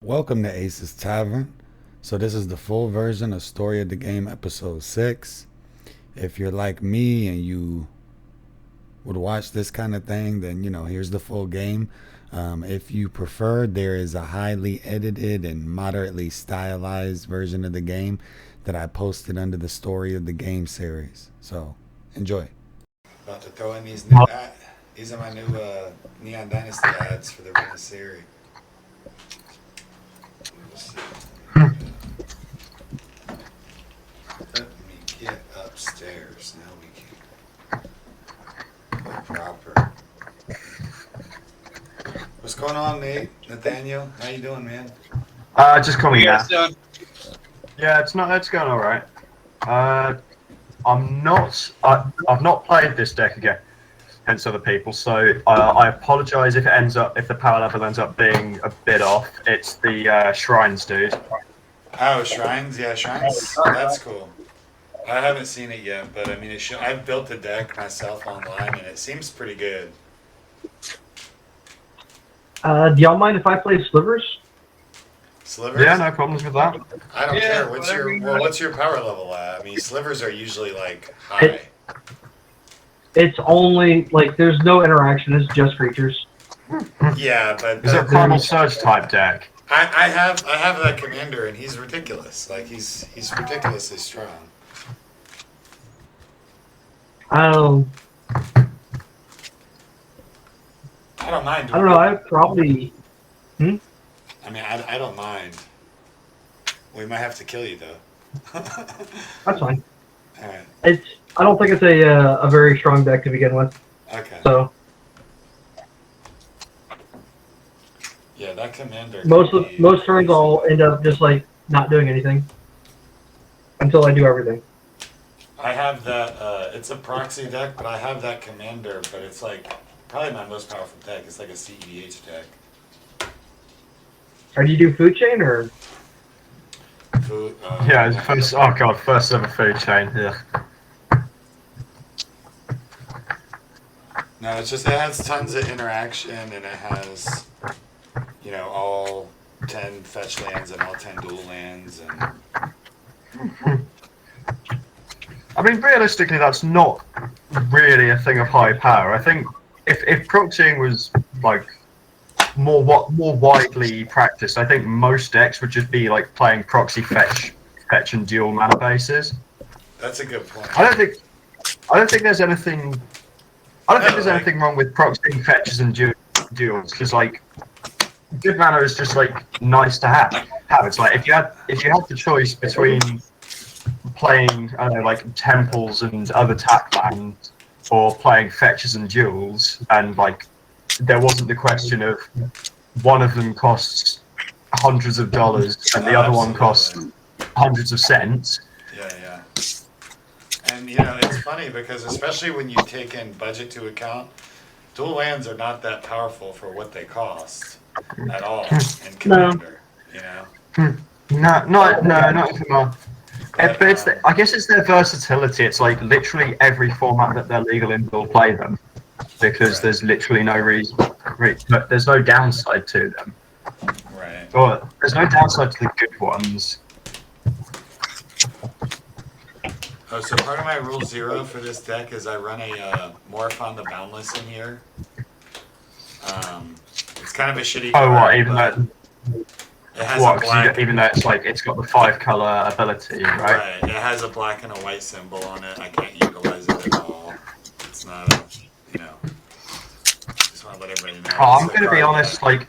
Welcome to Ace's Tavern. So this is the full version of Story of the Game episode 6. If you're like me and you would watch this kind of thing, then here's the full game. If you prefer, there is a highly edited and moderately stylized version of the game that I posted under the Story of the Game series. So enjoy. About to throw in these new these are my new Neon Dynasty ads for the Rin Seri. Let me get upstairs. Now we can go proper. What's going on, Nate? Nathaniel? How you doing, man? Just call me Nat. Yeah, it's going all right. I've not played this deck again, hence other people. So I apologise if the power level ends up being a bit off. It's the shrines, dude. Oh, shrines? Yeah, shrines. That's cool. I haven't seen it yet, but I mean, I've built a deck myself online, and it seems pretty good. Do y'all mind if I play Slivers? Slivers? Yeah, no problems with that. I don't care. What's your power level at? I mean, slivers are usually like high. It's only like there's no interaction. It's just creatures. Yeah, but Is it a Primal Surge type deck? I have that commander, and he's ridiculous. Like he's ridiculously strong. I don't mind. I don't know. I probably. I mean, I don't mind. We might have to kill you though. That's fine. All right. I don't think it's a very strong deck to begin with. Okay. So Yeah, that commander. most turns I'll end up just like not doing anything until I do everything. I have that. It's a proxy deck, but I have that commander. But it's like probably my most powerful deck. It's like a CEDH deck. Or do you do food chain or? Food, Yeah, first ever food chain. Yeah. No, it's just it has tons of interaction, and it has, all 10 fetch lands and all 10 dual lands, and I mean, realistically, that's not really a thing of high power. I think if proxying was like more widely practiced, I think most decks would just be like playing proxy fetch and dual mana bases. that's a good point. I don't think there's anything. I don't think there's anything wrong with proxying fetches and duels because like good mana is just like nice to have. It's like if you had the choice between playing like temples and other tap lands or playing fetches and duels, and like there wasn't the question of one of them costs hundreds of dollars and the other one costs hundreds of cents. Yeah. And it's funny because especially when you take in budget to account, dual lands are not that powerful for what they cost at all in Commander. No, not anymore. But I guess it's their versatility. It's like literally every format that they're legal in will play them because there's literally no reason. But there's no downside to them. Right. Or there's no downside to the good ones. Oh, so part of my rule 0 for this deck is I run a Morph on the Boundless in here. It's kind of a shitty card. Oh, what? Even though it has a black. Even though it's like it's got the 5-color ability, right? Right. It has a black and a white symbol on it. I can't utilize it at all. It's not a, just want to let everybody know. Oh, I'm going to be honest. Like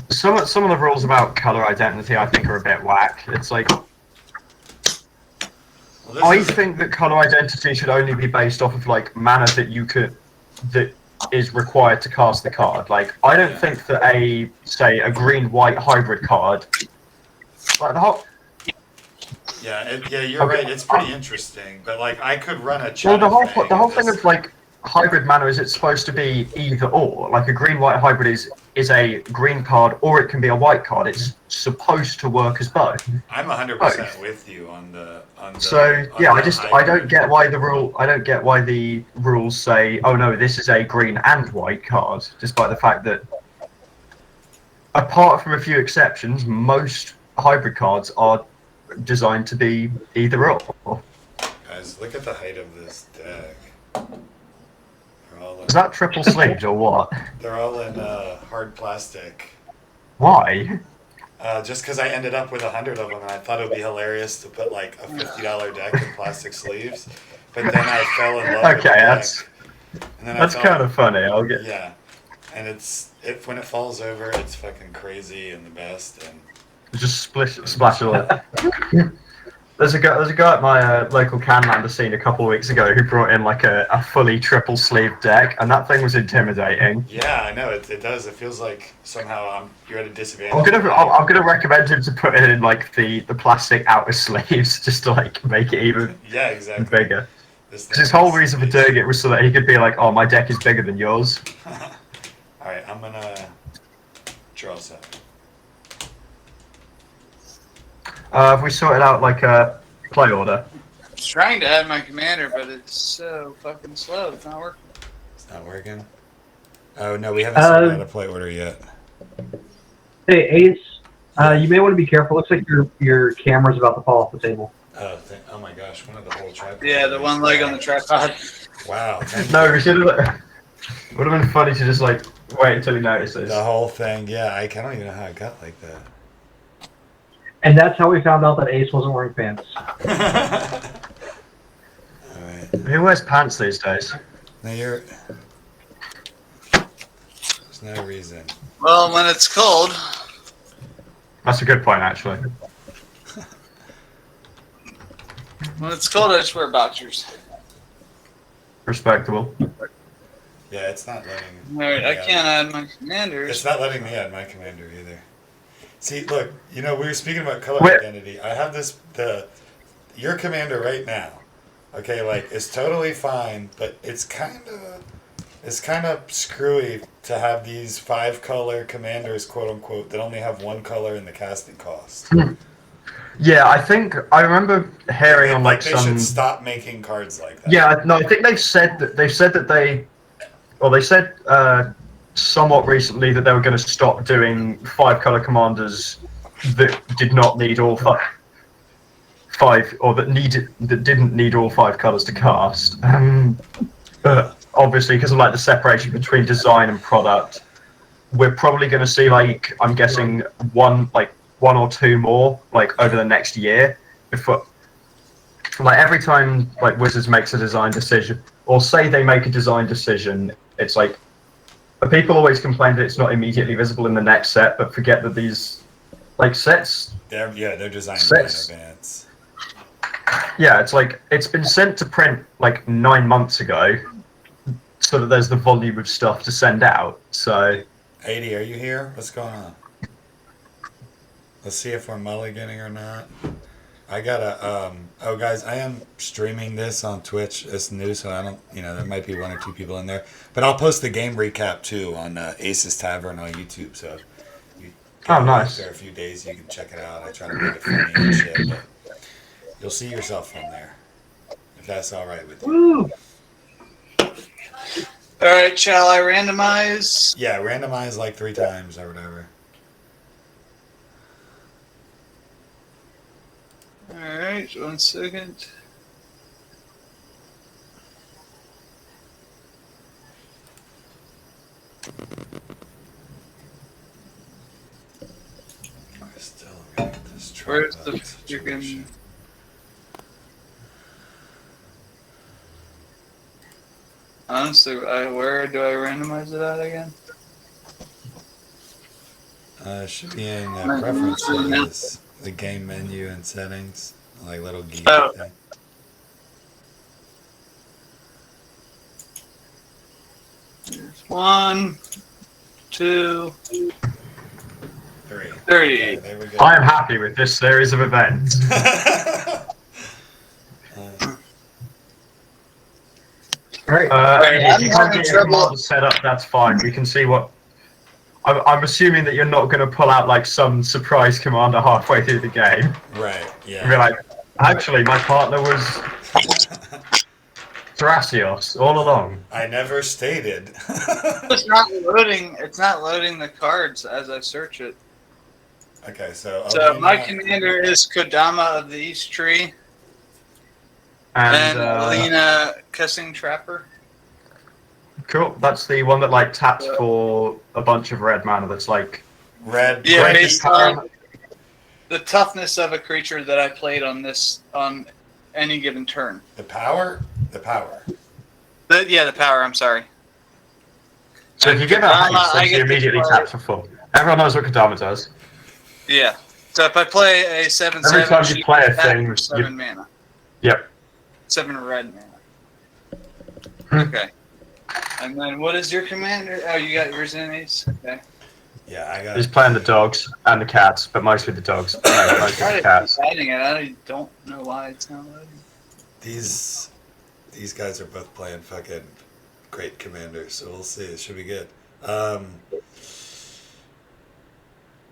some of the rules about color identity, I think are a bit whack. It's like. I think that color identity should only be based off of like mana that is required to cast the card. Like I don't think that a green-white hybrid card, like the whole. Yeah, you're right. It's pretty interesting, but like I could run a. Well, the whole thing of like hybrid mana is it's supposed to be either or. Like a green-white hybrid is a green card or it can be a white card. It's supposed to work as both. I'm 100% with you on the. So yeah, I don't get why the rules say, oh no, this is a green and white card, despite the fact that apart from a few exceptions, most hybrid cards are designed to be either or. Guys, look at the height of this deck. Is that triple sleeved or what? They're all in hard plastic. Why? Just because I ended up with 100 of them, and I thought it would be hilarious to put like a $50 deck in plastic sleeves. But then I fell in love with the deck. That's kind of funny. I'll get. Yeah, and when it falls over, it's fucking crazy and the best. And Just splash all that. There's a guy at my local Canlander scene a couple of weeks ago who brought in like a fully triple sleeve deck, and that thing was intimidating. yeah, I know it does. It feels like somehow you're at a disadvantage. I'm gonna recommend him to put it in like the plastic outer sleeves just to like make it even Yeah, exactly. bigger. His whole reason for doing it was so that he could be like, "Oh, my deck is bigger than yours." All right, I'm gonna draw something. Have we sorted out like a play order? I was trying to add my commander, but it's so fucking slow. It's not working. It's not working. Oh no, we haven't sorted out a play order yet. Hey, Ace, you may want to be careful. Looks like your camera's about to fall off the table. Oh my gosh, one of the whole tripod. Yeah, the one leg on the tripod. Wow. No, we should have. Would have been funny to just like wait until he notices. The whole thing, yeah. I don't even know how it got like that. And that's how we found out that Ace wasn't wearing pants. Alright. Who wears pants these days? Now there's no reason. Well, when it's cold, That's a good point, actually. I just wear boxers. Respectable. Yeah, it's not letting Alright, I me can't add- add my commanders. It's not letting me add my commander either. See, look, we were speaking about color Wait. identity. I have your commander right now. Okay, like it's totally fine, but it's kind of screwy to have these 5-color commanders, quote unquote, that only have one color in the casting cost. Yeah, I think I remember hearing on like they some. should stop making cards like that. Yeah, no, I think they said that they said somewhat recently that they were going to stop doing 5-color commanders that did not need all five or that didn't need all 5 colors to cast. But obviously, because of like the separation between design and product, we're probably going to see like I'm guessing one or two more like over the next year before. Like every time like Wizards makes a design decision, or say they make a design decision, it's like people always complain that it's not immediately visible in the next set, but forget that these like sets. They're designed in advance. Yeah, it's like it's been sent to print like 9 months ago, so that there's the volume of stuff to send out. So, 80, are you here? What's going on? Let's see if we're mulliganing or not. I gotta, oh guys, I am streaming this on Twitch. It's new, so I don't, there might be 1 or 2 people in there. But I'll post the game recap too on Ace's Tavern on YouTube, so you nice. After a few days, you can check it out. I try to make it funny and shit, but you'll see yourself from there, if that's alright with you. Woo! Alright, shall I randomize? Yeah, randomize like 3 times or whatever. Alright, 1 second. I still got this Where's the tripod freaking... situation. Honestly, where do I randomize it at again? It should be in preferences, the game menu and settings, like little geek thing. There's 1, 2, 3. 3. Okay, there we go. I am happy with this series of events. Right. If you can't get your commander set up, that's fine. We can see what. I'm assuming that you're not going to pull out like some surprise commander halfway through the game. Right, yeah. And be like, actually, my partner was. Thrasios, all along. I never stated. It's not loading. It's not loading the cards as I search it. Okay, so So my Alena- commander is Kodama of the East Tree And and Alena Kessig Trapper. cool. That's the one that like taps for a bunch of red mana. That's like red. Yeah, red based power. on the toughness of a creature that I played on any given turn. The power. The power. The power. I'm sorry. So if you give out Kodama, haste, I then she get to immediately play- taps for full. Everyone knows what Kodama does. Yeah. So if I play a 7/7, Every time you she play a can tap thing, for you- 7 mana. Yep. 7 red mana. Hmm. Okay. And then what is your commander? Oh, you got yours in Ace? Okay. Yeah, I got. He's playing the dogs and the cats, but mostly the dogs. No, mostly Try the to cats. keep adding it. I don't know why it's not loading. These guys are both playing fucking great commanders, so we'll see. It should be good.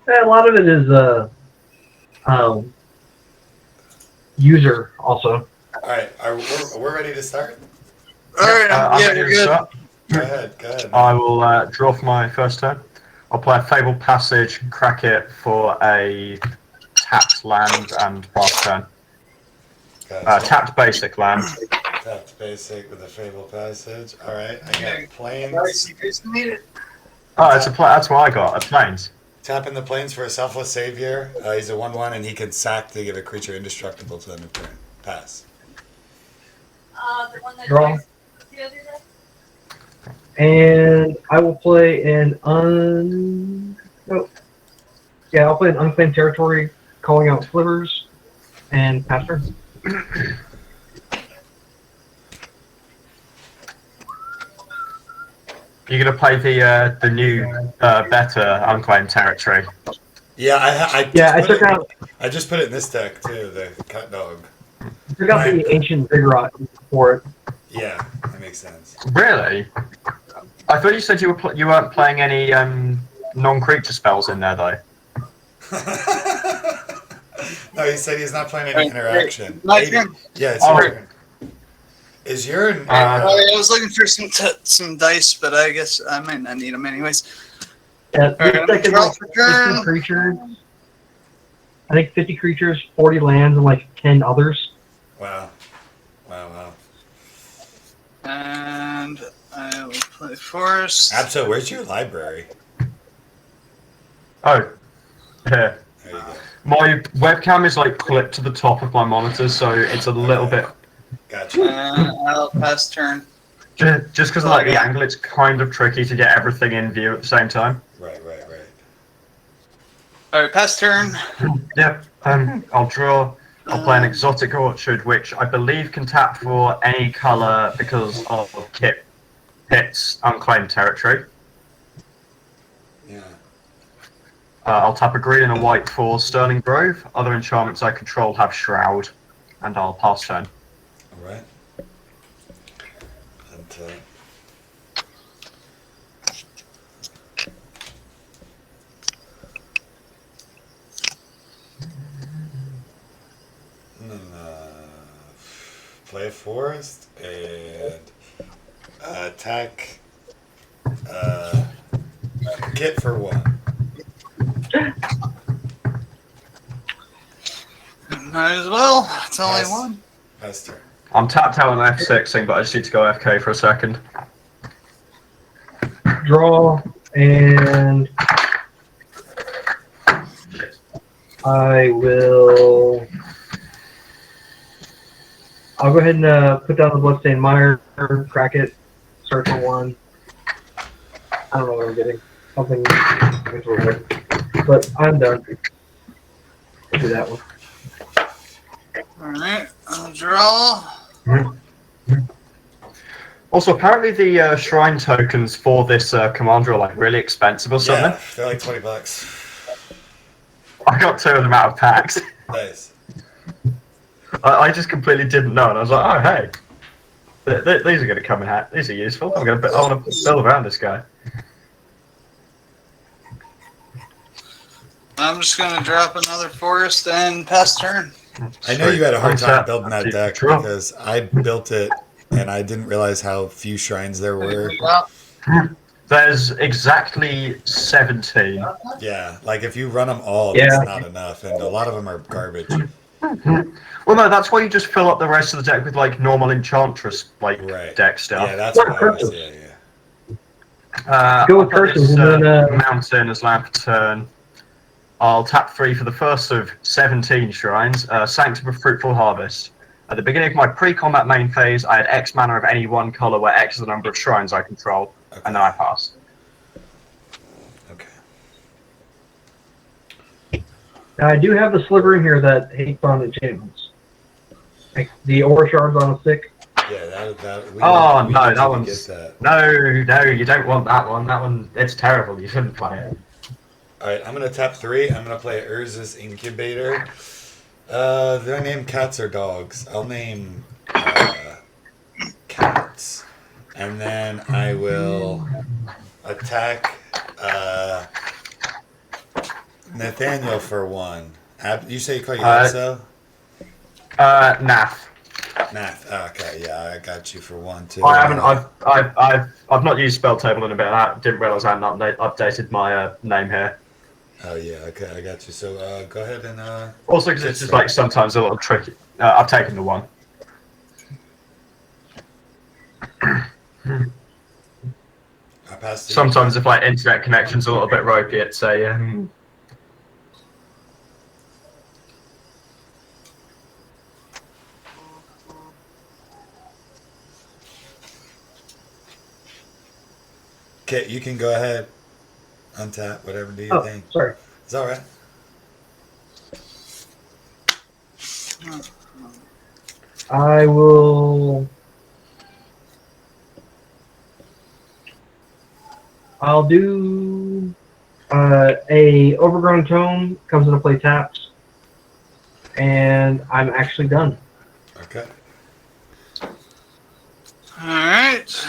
Yeah, a lot of it is user also. All right, we're ready to start. All right. I'm Yeah, ready we're to good. start. Go ahead. Go ahead. I will draw for my first turn. I'll play a Fabled Passage, crack it for a tapped land and pass turn. Gotcha. Tapped basic land. Tapped basic with a Fable Passage. All right, I Yeah. got planes. Nice, you guys need it. Oh, that's what I got. A plains. Tapping the planes for a Selfless Savior. He's a 1/1 and he can sack to give a creature indestructible to end of turn. Pass. The one that Draw. the other day? And I will play I'll play an unclaimed territory, calling out slivers and pastor. You're gonna play the new better unclaimed territory. Yeah, I took out I just put it in this deck too. The cut dog. the ancient Vigorot for it. Yeah, that makes sense. Really? I thought you said you weren't playing any non-creature spells in there though. No, he said he's not playing any interaction. My 80. turn. Yeah, it's Oh. your turn. Is your I was looking for some dice, but I guess I might not need them anyways. Yeah, All right, this I'm deck is draw like for 50 turn. creatures. I think 50 creatures, 40 lands, and like 10 others. wow. And I will play Forest. Abso, where's your library? Oh, here. There you go. My webcam is like clipped to the top of my monitor, so it's a little bit. Gotcha. And I'll pass turn. Just because of like the angle, it's kind of tricky to get everything in view at the same time. Right. All right, pass turn. Yep. I'll draw. I'll play an Exotic Orchard, which I believe can tap for any color because of Kit's unclaimed territory. Yeah. I'll tap a green and a white for Sterling Grove. Other enchantments I control have Shroud, and I'll pass turn. All right. And, play a forest and attack Kit for 1. Might as well. It's only Pass. one. Pass turn. I'm tapped out on F6ing, but I just need to go FK for a second. Draw, and I'll go ahead and put down the Bloodstained Mire, crack it, search for 1. I don't know what I'm getting. Something, but I'm done. I'll do that one. All right, I'll draw. Also, apparently the shrine tokens for this commander are like really expensive or something. Yeah, they're like $20. I got 2 of them out of packs. Nice. I just completely didn't know, and I was like, oh hey, these are going to come in handy. These are useful. I want to build around this guy. I'm just gonna drop another forest and pass turn. I know you had a hard time Sweet. building that Sweet. deck True. because I built it and I didn't realize how few shrines there were. There's exactly 17. Yeah, like if you run them all, Yeah. that's not enough, and a lot of them are garbage. Well, no, that's why you just fill up the rest of the deck with like normal enchantress Right. deck stuff. Yeah, that's what I was. Yeah, yeah. Go I'll with put curses this and then, mountain as land for turn. I'll tap 3 for the first of 17 shrines. Sanctum of Fruitful Harvest. At the beginning of my pre-combat main phase, I had X mana of any one color, where X is the number of shrines I control, Okay. and then I pass. Okay. I do have the Sliver in here that hates on enchantments. Like the Aura Shards on a stick. Yeah, that. We Oh we no, need you that to one's get that. no, you don't want that one. That one, it's terrible. You shouldn't play it. All right, I'm gonna tap 3. I'm gonna play Urza's Incubator. Did I name cats or dogs? I'll name cats, and then I will attack Nathaniel for 1. You say you call you Abso? Nath. Nath. Okay, yeah, I got you for 1 too. I haven't. I've not used spell table in a bit. I didn't realize I hadn't updated my name here. Oh yeah, okay, I got you. So go ahead and Also, because it's just like sometimes a little tricky. I've taken the 1. I passed. Sometimes if like internet connection's a little bit ropey, it's a. Okay, you can go ahead. Untap. Whatever do you think? Sorry. It's all right. I will. I'll do a Overgrown Tome comes into play taps, and I'm actually done. Okay. All right.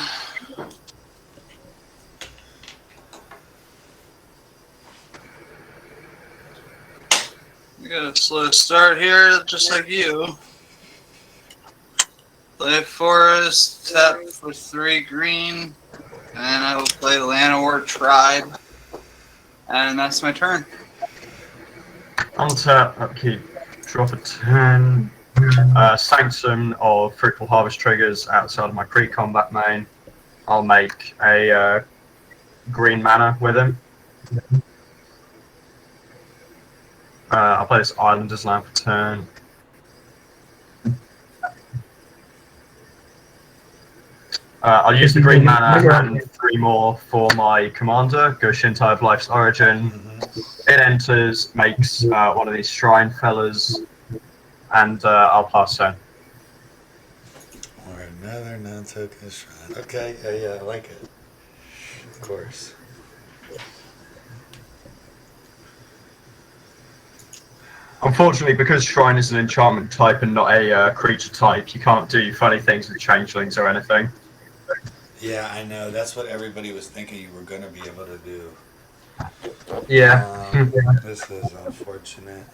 We got a slow start here, just like you. Play Forest, tap for 3 green, and I will play Llanowar Tribe. And that's my turn. Untap, upkeep, drop a 10. Sanctum of Fruitful Harvest triggers outside of my pre-combat main. I'll make a green mana with him. I'll play this Islanders land for turn. I'll use the green mana and 3 more for my commander, Go-Shintai of Life's Origin. It enters, makes one of these shrine fellas, and I'll pass turn. Or another non-token shrine. Okay, yeah, I like it. Of course. Unfortunately, because Shrine is an enchantment type and not a creature type, you can't do funny things with changelings or anything. Yeah, I know. That's what everybody was thinking you were going to be able to do. Yeah. This is unfortunate.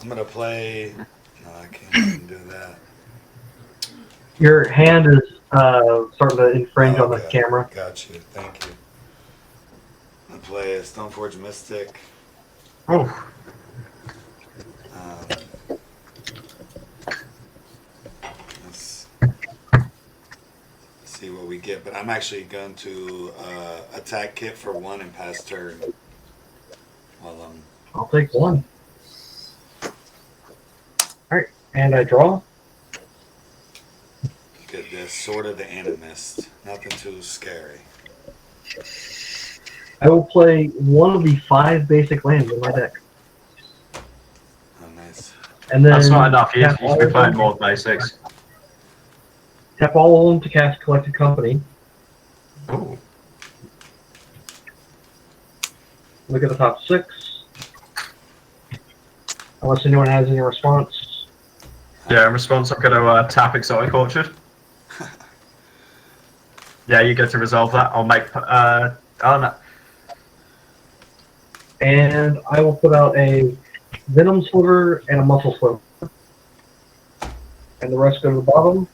I'm going to play... No, I can't even do that. Your hand is starting to infringe on the camera. Got you. Thank you. I'm going to play a Stoneforge Mystic. Oh. Let's see what we get, but I'm actually going to attack Kit for 1 and pass turn. While I'll take 1. Alright, and I draw. get this Sword of the Animist. Nothing too scary. I will play 1 of the 5 basic lands in my deck. Oh, nice. And then That's not enough. You tap should all be of playing them- more basics. Tap all of them to cast Collected Company. Ooh. Look at the top 6. Unless anyone has any response. Yeah, in response, I'm going to tap Exotic Orchard. Yeah, you get to resolve that. I'll make... oh, no. And I will put out a Venom Sliver and a Muscle Sliver. And the rest go to the bottom.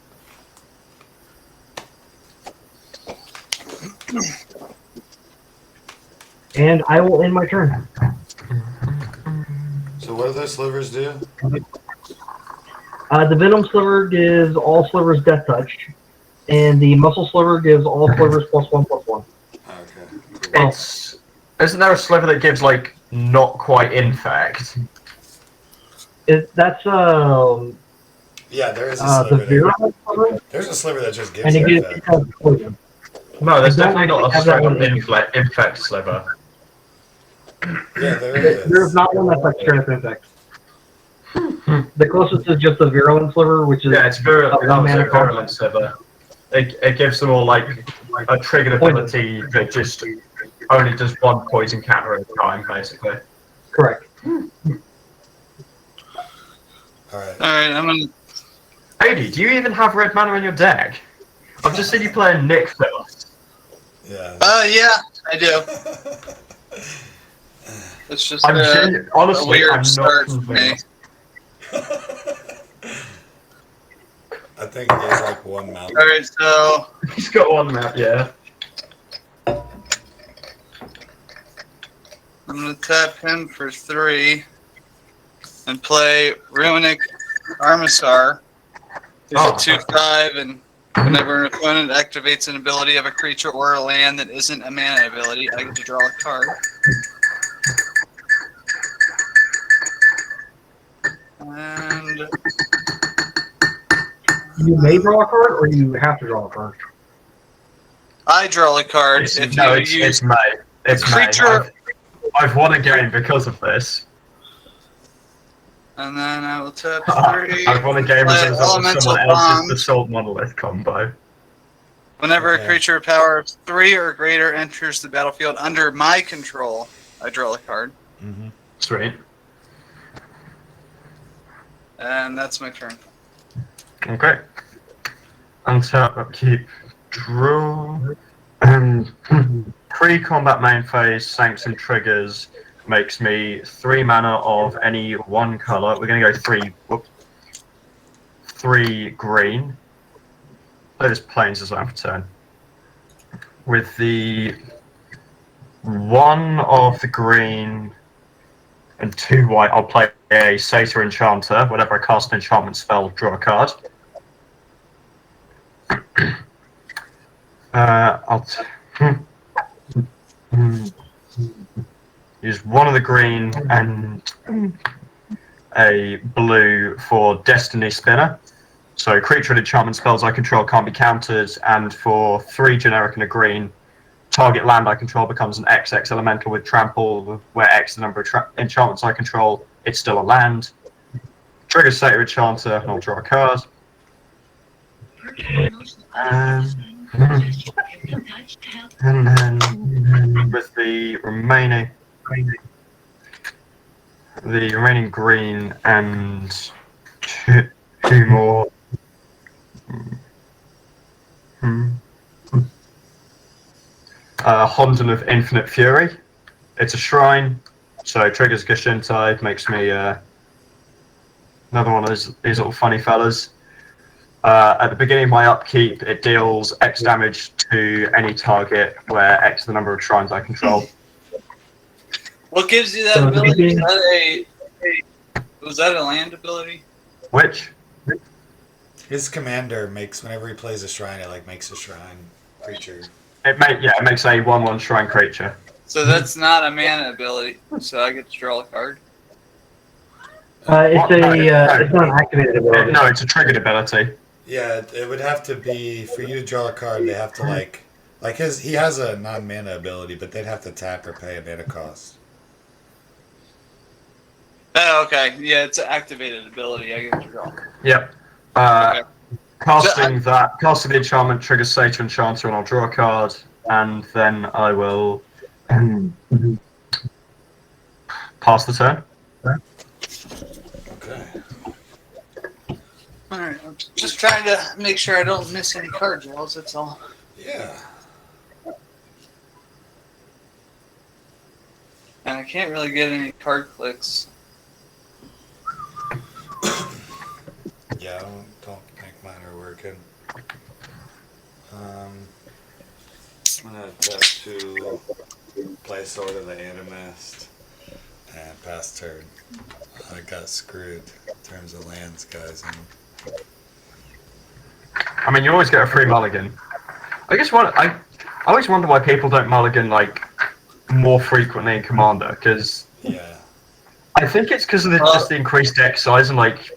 And I will end my turn. So what do those slivers do? The Venom Sliver gives all slivers Death Touch, and the Muscle Sliver gives all slivers +1/+1. Okay. Well, Isn't there a sliver that gives like not quite infect? That's Yeah, there is a the sliver. Virulent Sliver, There's a sliver that just gives and it infect. has poison. No, there's I don't definitely not actually a have that straight up one. infect sliver. Yeah, there is. There's not one that's like straight up infect. The closest is just the Virulent Sliver, which is Yeah, it's virulent. one mana Virulent sliver. It gives them all like a triggered ability that just only does one poison counter at a time, basically. Correct. Alright. Alright, I'm gonna. Adi, do you even have red mana in your deck? I've just seen you playing Nick Phillips. Yeah. Yeah, I do. It's just a Honestly, weird I'm start not for me. I think he has like one mountain. Alright, so He's got one map, yeah. I'm gonna tap him for 3 and play Runic Armisar. He's Oh. a 2/5, and whenever an opponent activates an ability of a creature or a land that isn't a mana ability, I get to draw a card. And You may draw a card, or you have to draw a card. I draw a card if you use it's May. It's creature- May. I've won a game because of this. and then I will tap 3. I've won a game play as a result of Elemental someone else's Bond. Assault Monolith combo. Whenever Okay. a creature of power of 3 or greater enters the battlefield under my control, I draw a card. Mm-hmm. Sweet. And that's my turn. Okay. Untap, upkeep, draw, and pre-combat main phase, sanction triggers, makes me 3 mana of any one color. We're going to go 3 green. Play this plains as well for turn. With the 1 of the green and 2 white, I'll play a Satyr Enchanter. Whenever I cast an enchantment spell, draw a card. I'll use 1 of the green and a blue for Destiny Spinner. So creature and enchantment spells I control can't be countered, and for 3 generic and a green, target land I control becomes an XX elemental with trample, where X the number of enchantments I control, it's still a land. Trigger Satyr Enchanter, and I'll draw a card. And then with the remaining green and 2 more. Honden of Infinite Fury. It's a shrine, so triggers Go-Shintai, makes me another one of these little funny fellas. At the beginning of my upkeep, it deals X damage to any target where X is the number of shrines I control. What gives you that So ability? maybe- Was that a land ability? Which? His commander makes, whenever he plays a shrine, it like makes a shrine creature. It makes a 1/1 shrine creature. So that's not a mana ability. So I get to draw a card. It's not an activated ability. No, it's a triggered ability. Yeah, it would have to be, for you to draw a card, they have to he has a non-mana ability, but they'd have to tap or pay a mana cost. Oh, okay. Yeah, it's an activated ability. I get to draw. Yep. Okay. Casting the enchantment triggers Satyr Enchanter, and I'll draw a card, and then I will pass the turn. Okay. Alright, I'm just trying to make sure I don't miss any card draws, that's all. Yeah. And I can't really get any card clicks. Yeah, I don't think mine are working. I'm gonna tap to play Sword of the Animist and pass turn. I got screwed in terms of lands, guys. I mean, you always get a free mulligan. I always wonder why people don't mulligan like more frequently in Commander, because Yeah. I think it's because of just the increased deck size and like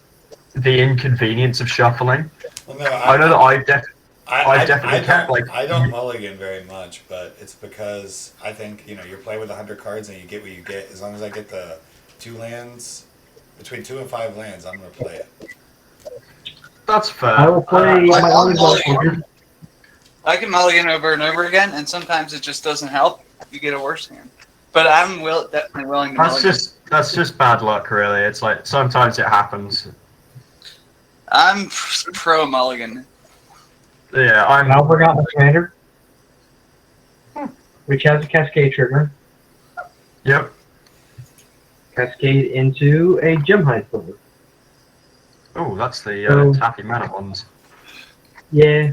the inconvenience of shuffling. Well, no, I know that I definitely kept don't, like I don't mulligan very much, but it's because I think you're playing with 100 cards and you get what you get. As long as I get the 2 lands, between 2 and 5 lands, I'm gonna play it. that's fair. I will play my only mulligan. I can mulligan over and over again, and sometimes it just doesn't help. You get a worse hand. But I'm definitely willing to mulligan. That's just bad luck, really. It's like sometimes it happens. I'm pro mulligan. Yeah, I forgot my commander, which has a cascade trigger. Yep. Cascade into a Gemhide Sliver. Oh, that's the So- tappy mana ones. Yeah,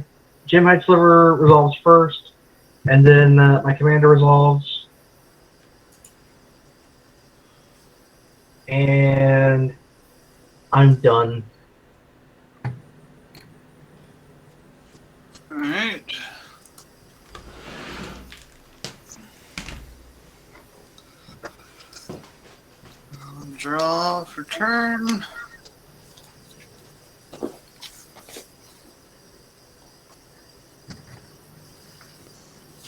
Gemhide Sliver resolves first, and then my commander resolves. And I'm done. Alright. Draw for turn.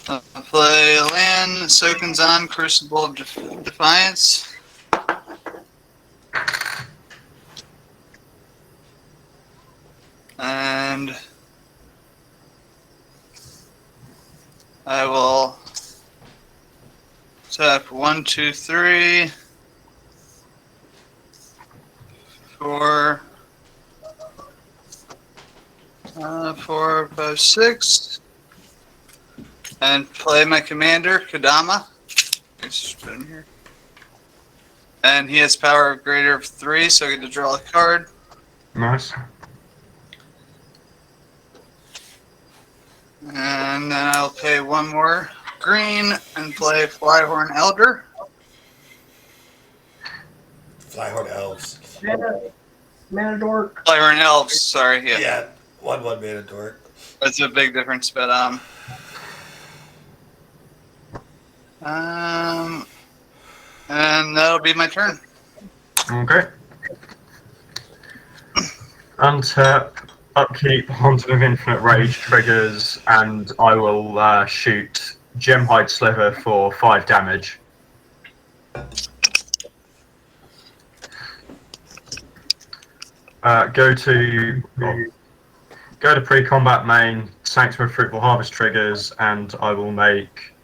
I'll play Alena, Soken's Crucible of Defiance. And I will tap 1, 2, 3, 4, 4, 5, 6, and play my commander, Kodama. He's been here. And he has power of greater of 3, so I get to draw a card. Nice. And then I'll pay 1 more green and play Flyhorn Elder. Flyhorn Elves. Mana Dork. Flyhorn Elves, sorry. Yeah. Yeah, 1/1 mana dork. That's a big difference, but and that'll be my turn. Okay. Untap, upkeep, Haunted of Infinite Rage triggers, and I will shoot Gemhide Sliver for 5 damage. Go to pre-combat main, Sanctum of Fruitful Harvest triggers, and I will make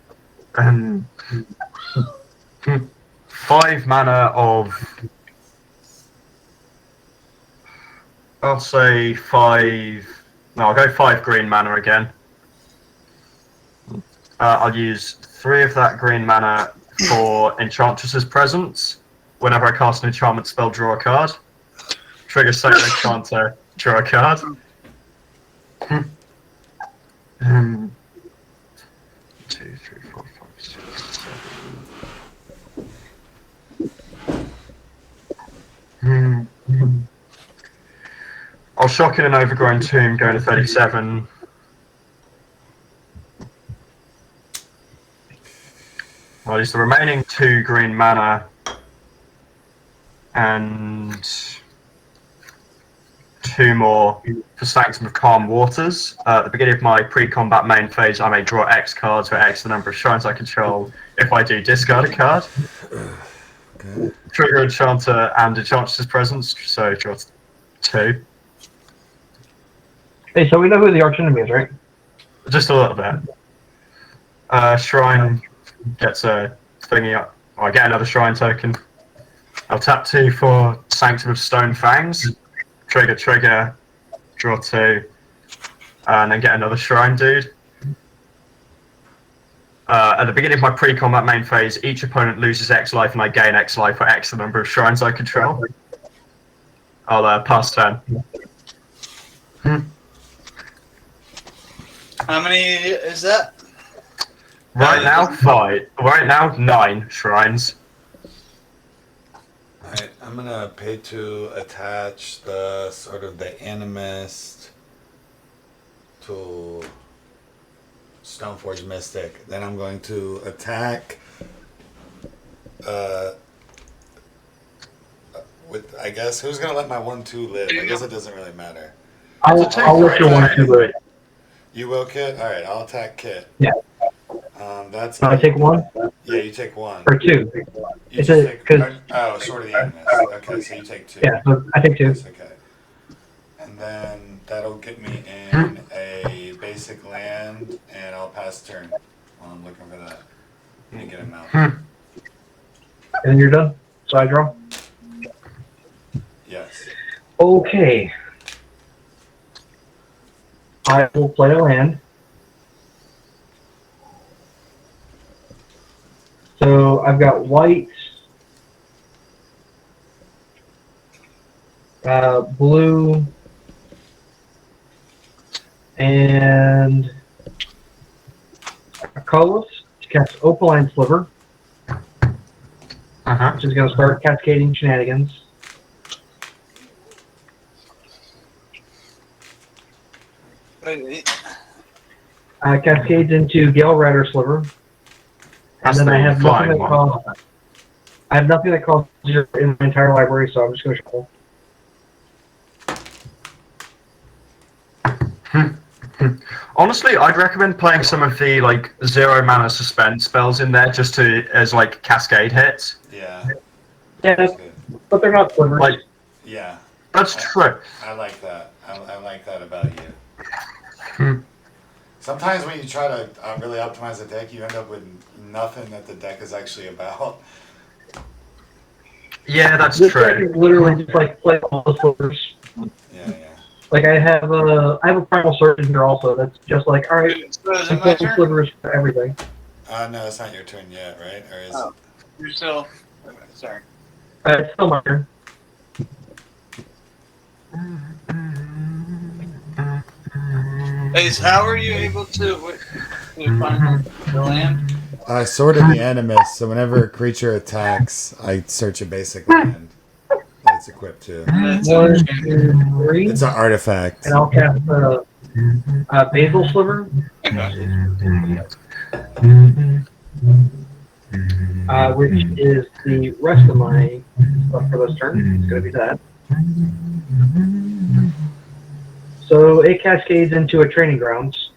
5 mana of, I'll say 5, no, I'll go 5 green mana again. I'll use 3 of that green mana for Enchantress's Presence. Whenever I cast an enchantment spell, draw a card. Trigger Sacred Enchanter, draw a card. 2, 3, 4, 5, 6, 7. I'll shock in an Overgrown Tomb, go to 37. I'll use the remaining 2 green mana and 2 more for Sanctum of Calm Waters. At the beginning of my pre-combat main phase, I may draw X cards for X the number of shrines I control. If I do, discard a card. Okay. Trigger Enchanter and Enchantress's Presence, so draw 2. Hey, so we know who the arch enemy is, right? Just a little bit. Shrine gets a thingy up. I get another shrine token. I'll tap 2 for Sanctum of Stone Fangs. Trigger, draw 2, and then get another shrine dude. At the beginning of my pre-combat main phase, each opponent loses X life and I gain X life for X the number of shrines I control. I'll pass turn. How many is that? Right now, 5. Right now, 9 shrines. Alright, I'm gonna pay to attach the sort of the animist to Stoneforge Mystic. Then I'm going to attack with, I guess, who's gonna let my 1-2 live? I guess it doesn't really matter. I'll let your 1-2 live. You will, Kit? Alright, I'll attack Kit. Yeah. That's I take 1 Yeah, you take 1. or 2. You It's just a take, because oh, Sword of the Animist. Okay, so you take 2. yeah, so I take 2. That's okay. And then that'll get me in a basic land, and I'll pass turn while I'm looking for that. And get him out. And then you're done. So I draw. Yes. Okay. I will play a land. So I've got white, blue, and a colorless to cast Opaline Sliver, which is going to start cascading shenanigans. Cascades into Gale Rider Sliver. And then I have nothing that calls. I have nothing that calls 0 in my entire library, so I'm just going to shuffle. Honestly, I'd recommend playing some of the like 0 mana suspend spells in there just to as like cascade hits. Yeah. Yeah, That's good. but they're not slivers. Like Yeah. that's true. I like that. I like that about you. Sometimes when you try to really optimize a deck, you end up with nothing that the deck is actually about. Yeah, that's This deck true. is literally just like play all the slivers. Yeah, yeah. Like I have a primal surgeon here also. That's just like all right. So is it I'm my playing turn? slivers for everything. No, it's not your turn yet, right? Or is Oh. You're still. Sorry. It's still my turn. Ace, how are you able to find the land? Sword of the Animist, so whenever a creature attacks, I search a basic land that it's equipped to. That's 1, okay. 2, 3, It's an artifact. and I'll cast Basil Sliver, which is the rest of my stuff for this turn. It's going to be that. So it cascades into a training grounds.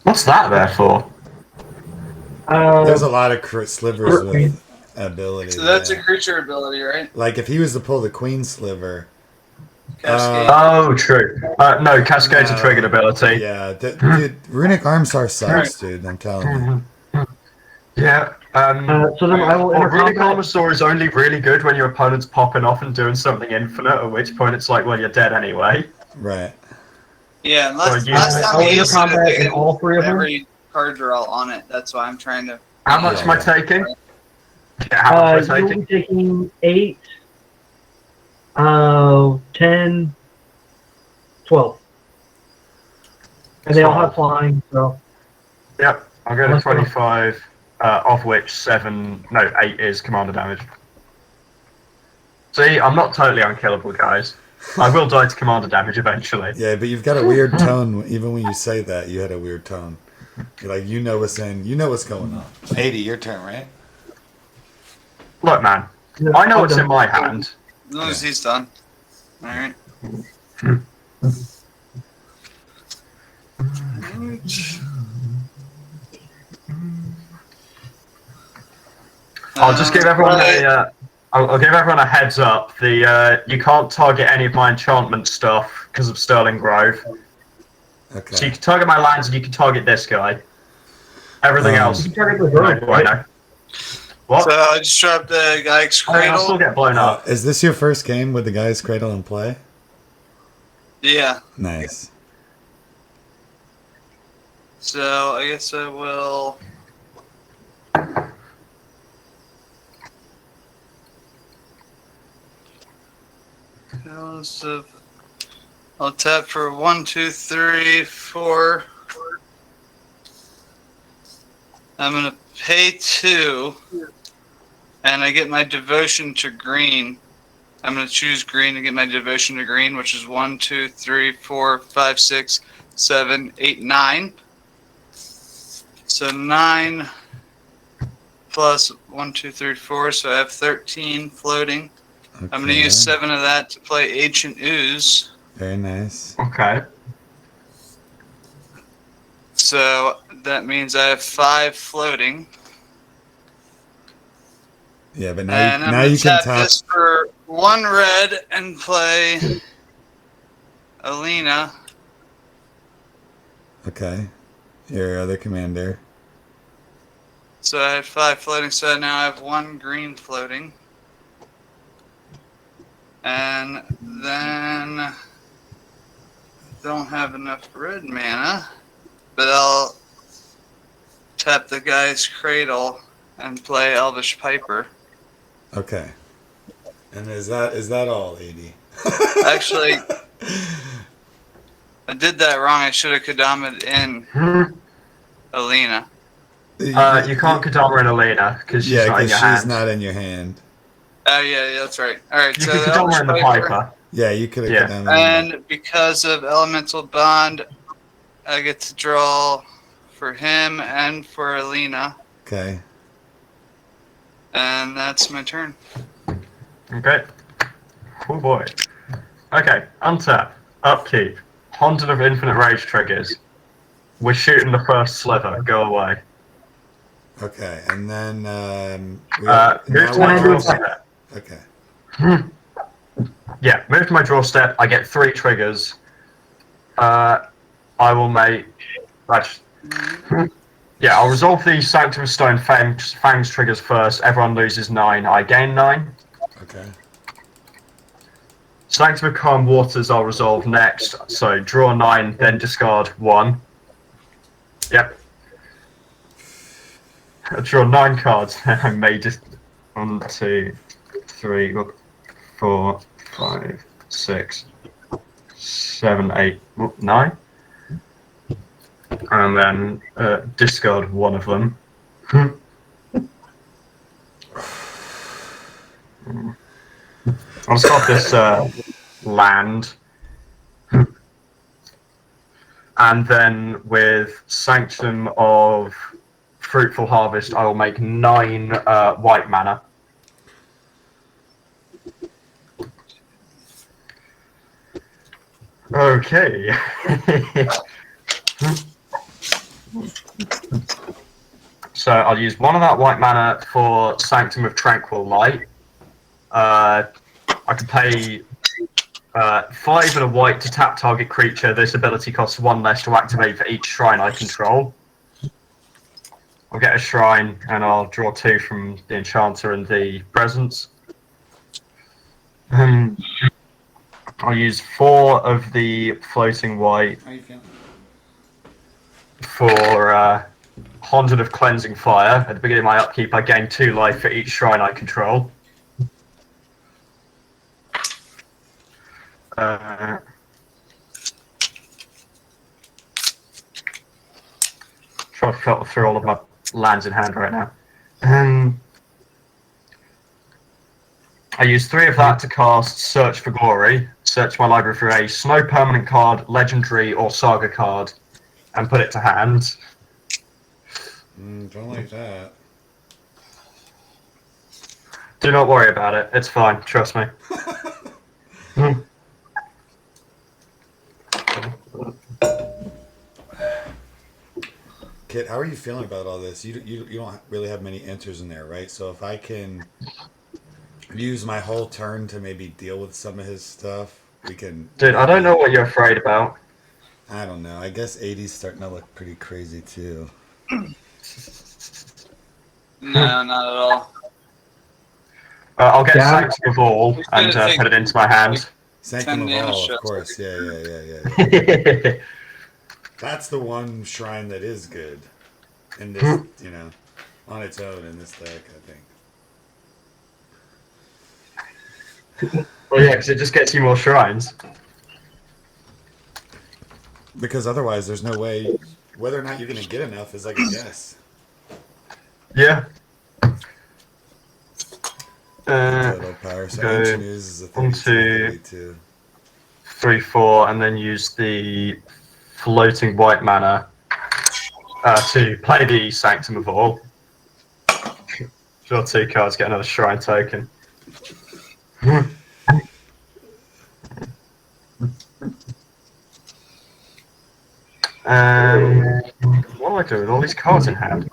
What's that there for? There's a lot of slivers with abilities. So that's a creature ability, right? Like if he was to pull the Queen Sliver. Cascade. Oh, true. No, Cascade's a triggered ability. Yeah, dude, Runic Armstar sucks, dude. I'm telling you. Yeah. So then I will enter Runic combat. Armosaur is only really good when your opponent's popping off and doing something infinite, at which point it's like, well, you're dead anyway. Right. Yeah, and last you- time I'll we enter used it, combat they in had all 3 of them. every card draw on it. That's why I'm trying to. How much am I taking? Yeah, how much am I You'll taking? be taking 8, 10, 12. And they all have flying, so. Yep, I'll go to Let's go. 25, of which 8 is commander damage. See, I'm not totally unkillable, guys. I will die to commander damage eventually. Yeah, but you've got a weird tone. Even when you say that, you had a weird tone. You're like, you know what's going on. 80, your turn, right? Look, man, I know what's in my hand. As long as he's done. Alright. I'll just give everyone I'll give everyone a heads up. You can't target any of my enchantment stuff because of Sterling Grove. Okay. So you can target my lands and you can target this guy. Everything else. You target the drone, right? What? So I just dropped the Guy's I mean, I'll still Cradle. get blown up. Is this your first game with the Guy's Cradle in play? Yeah. Nice. So I guess I will. I'll tap for 1, 2, 3, 4. I'm gonna pay 2, and I get my devotion to green. I'm gonna choose green to get my devotion to green, which is 1, 2, 3, 4, 5, 6, 7, 8, 9. So 9 plus 1, 2, 3, 4. So I have 13 floating. Okay. I'm gonna use 7 of that to play Ancient Ooze. Very nice. Okay. So that means I have 5 floating. Yeah, but now And you, I'm now going you to can tap tap. this for 1 red and play Alena. Okay. Your other commander. So I had 5 floating, so now I have 1 green floating. And then don't have enough red mana, but I'll tap the guy's cradle and play Elvish Piper. Okay. And is that all, 80? Actually, I did that wrong. I should have Kodama'd in Alena. You can't Kodama and Alena because she's not in your she's hand. not in your hand. Oh, yeah, that's right. Alright, You so could the Kodama Elvish and the Piper. Piper. Yeah, you could have Yeah. Kodama. And because of Elemental Bond, I get to draw for him and for Alena. Okay. And that's my turn. Okay. Oh boy. Okay, untap, upkeep, Haunted of Infinite Rage triggers. We're shooting the first Sliver, go away. Okay, and then Move now to my we're- draw step. Okay. Yeah, move to my draw step, I get 3 triggers. I will make... Yeah, I'll resolve the Sanctum of Stone Fangs triggers first. Everyone loses 9, I gain 9. Okay. Sanctum of Calm Waters I'll resolve next. So draw 9, then discard 1. Yep. I draw 9 cards. I may just 1, 2, 3, 4, 5, 6, 7, 8, 9. And then discard 1 of them. I'll start this land. And then with Sanctum of Fruitful Harvest, I will make 9 white mana. Okay. So I'll use 1 of that white mana for Sanctum of Tranquil Light. I can pay 5 and a white to tap target creature. This ability costs 1 less to activate for each shrine I control. I'll get a shrine and I'll draw 2 from the Enchanter and the Presence. I'll use 4 of the floating white How you feeling? for Haunted of Cleansing Fire. At the beginning of my upkeep, I gain 2 life for each shrine I control. Try to filter through all of my lands in hand right now. I use 3 of that to cast Search for Glory. Search my library for a Snow permanent card, Legendary, or Saga card, and put it to hand. Don't like that. Do not worry about it. It's fine. Trust me. Kit, how are you feeling about all this? You don't really have many answers in there, right? So if I can use my whole turn to maybe deal with some of his stuff, we can... Dude, I don't know what you're afraid about. I don't know. I guess 80's starting to look pretty crazy, too. No, not at all. I'll get Yeah. Sanctum of All and put it into my hand. Sanctum 10 of damage All, of shots. course. Yeah. That's the one shrine that is good in this, on its own in this deck, I think. Well, yeah, because it just gets you more shrines. Because otherwise, there's no way, whether or not you're going to get enough is like a guess. Yeah. Total power. So go Ancient News is a 1, 32, 2, 32. 3, 4, and then use the floating white mana to play the Sanctum of All. Draw 2 cards, get another Shrine token. What do I do with all these cards in hand?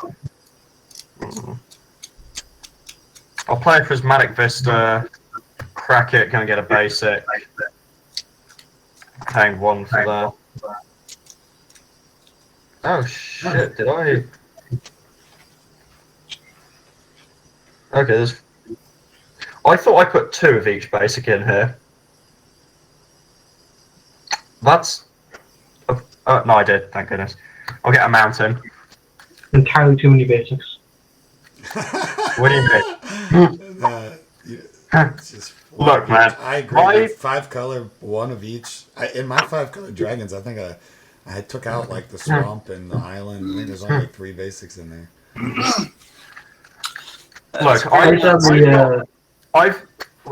I'll play a Prismatic Vista, crack it, gonna get a basic. Paying 1 for that. Oh shit, did I? Okay, there's. I thought I put 2 of each basic in here. That's. No, I did, thank goodness. I'll get a mountain. Entirely too many basics. What do you mean? Just Look, man. I agree. Like 5 color, 1 of each. In my 5 color dragons, I think I took out like the swamp and the island. I think there's only like 3 basics in there. Look, I've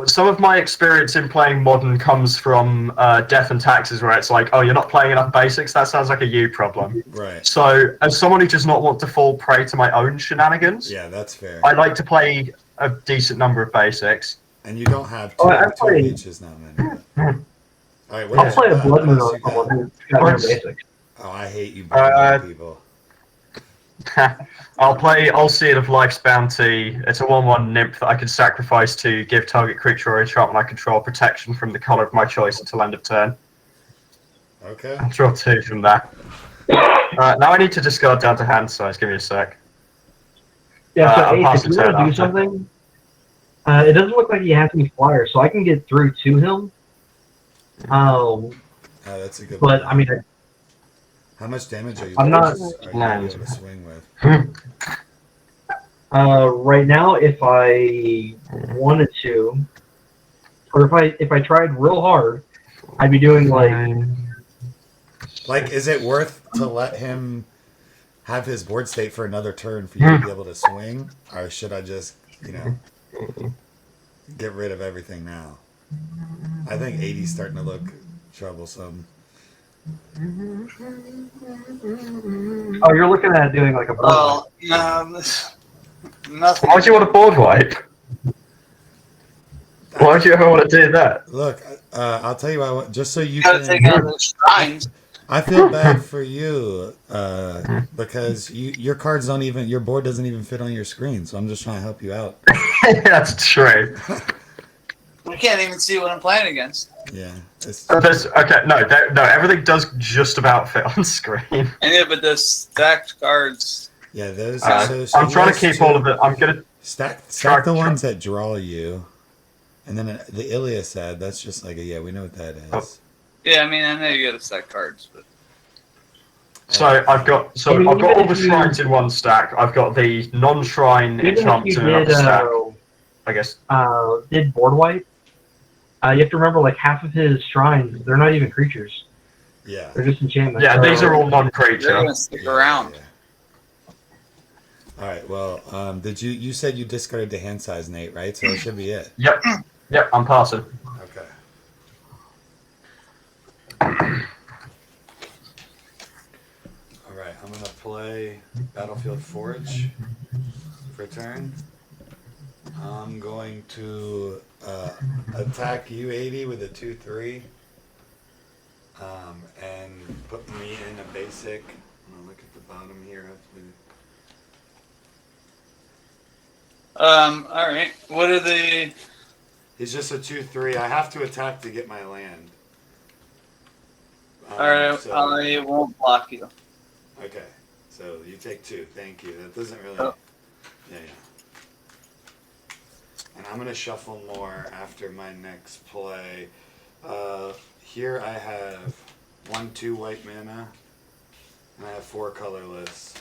some of my experience in playing Modern comes from Death and Taxes, where it's like, oh, you're not playing enough basics. That sounds like a you problem. Right. So, as someone who does not want to fall prey to my own shenanigans, Yeah, that's fair. I like to play a decent number of basics. And you don't have 2 of each is not many. All right, I'll play a Blood Moon on someone who's got no basics. Oh, I hate you Blood Moon people. I'll Seed of Life's Bounty. It's a 1/1 nymph that I can sacrifice to give target creature or enchantment I control protection from the color of my choice until end of turn. Okay. I'll draw 2 from that. Now I need to discard down to hand size. Give me a sec. Yeah, so I'll Ace, pass if the you want turn to do after. something, it doesn't look like he has any flyer, so I can get through to him. That's a good But one. I mean, How much damage are you I'm not- able to swing with? right now, if I wanted to, or if I tried real hard, I'd be doing Like, is it worth to let him have his board state for another turn for you to be able to swing? Or should I just, get rid of everything now? I think 80's starting to look troublesome. Oh, you're looking at doing like a board Well, nothing. Why do you want a board wipe? Why do you ever want to do that? Look, I'll tell you what, just so you Gotta take out can... those shrines. I feel bad for you, because your cards don't even... Your board doesn't even fit on your screen, so I'm just trying to help you out. That's true. We can't even see what I'm playing against. Yeah. No, everything does just about fit on screen. And yeah, but the stacked cards. Yeah, those... I'm so trying to yes, keep all of it. I'm gonna Stack Try- the ones that draw you. And then the Iliasad, that's just like we know what that is. Oh. Yeah, I mean, I know you gotta stack cards, but So I've got all the shrines in one stack. I've got the non-shrine Even if enchantments you in another did, stack. I guess. did board wipe, you have to remember like half of his shrines, they're not even creatures. Yeah. They're just enchantments. Yeah, so, these are all they're non-creature. gonna stick around. Yeah. All right. Well, did you said you discarded the hand size, Nate? Right. So that should be it. Yep, I'm passing. Okay. All right. I'm gonna play Battlefield Forge for turn. I'm going to attack you 80 with a 2/3, and put me in a basic. I'm gonna look at the bottom here. All right. What are the? He's just a 2/3. I have to attack to get my land. All right, so- I won't block you. Okay, so you take 2. Thank you. That doesn't really. Oh. Yeah. And I'm gonna shuffle more after my next play. Here I have 1/2 white mana, and I have 4 colorless.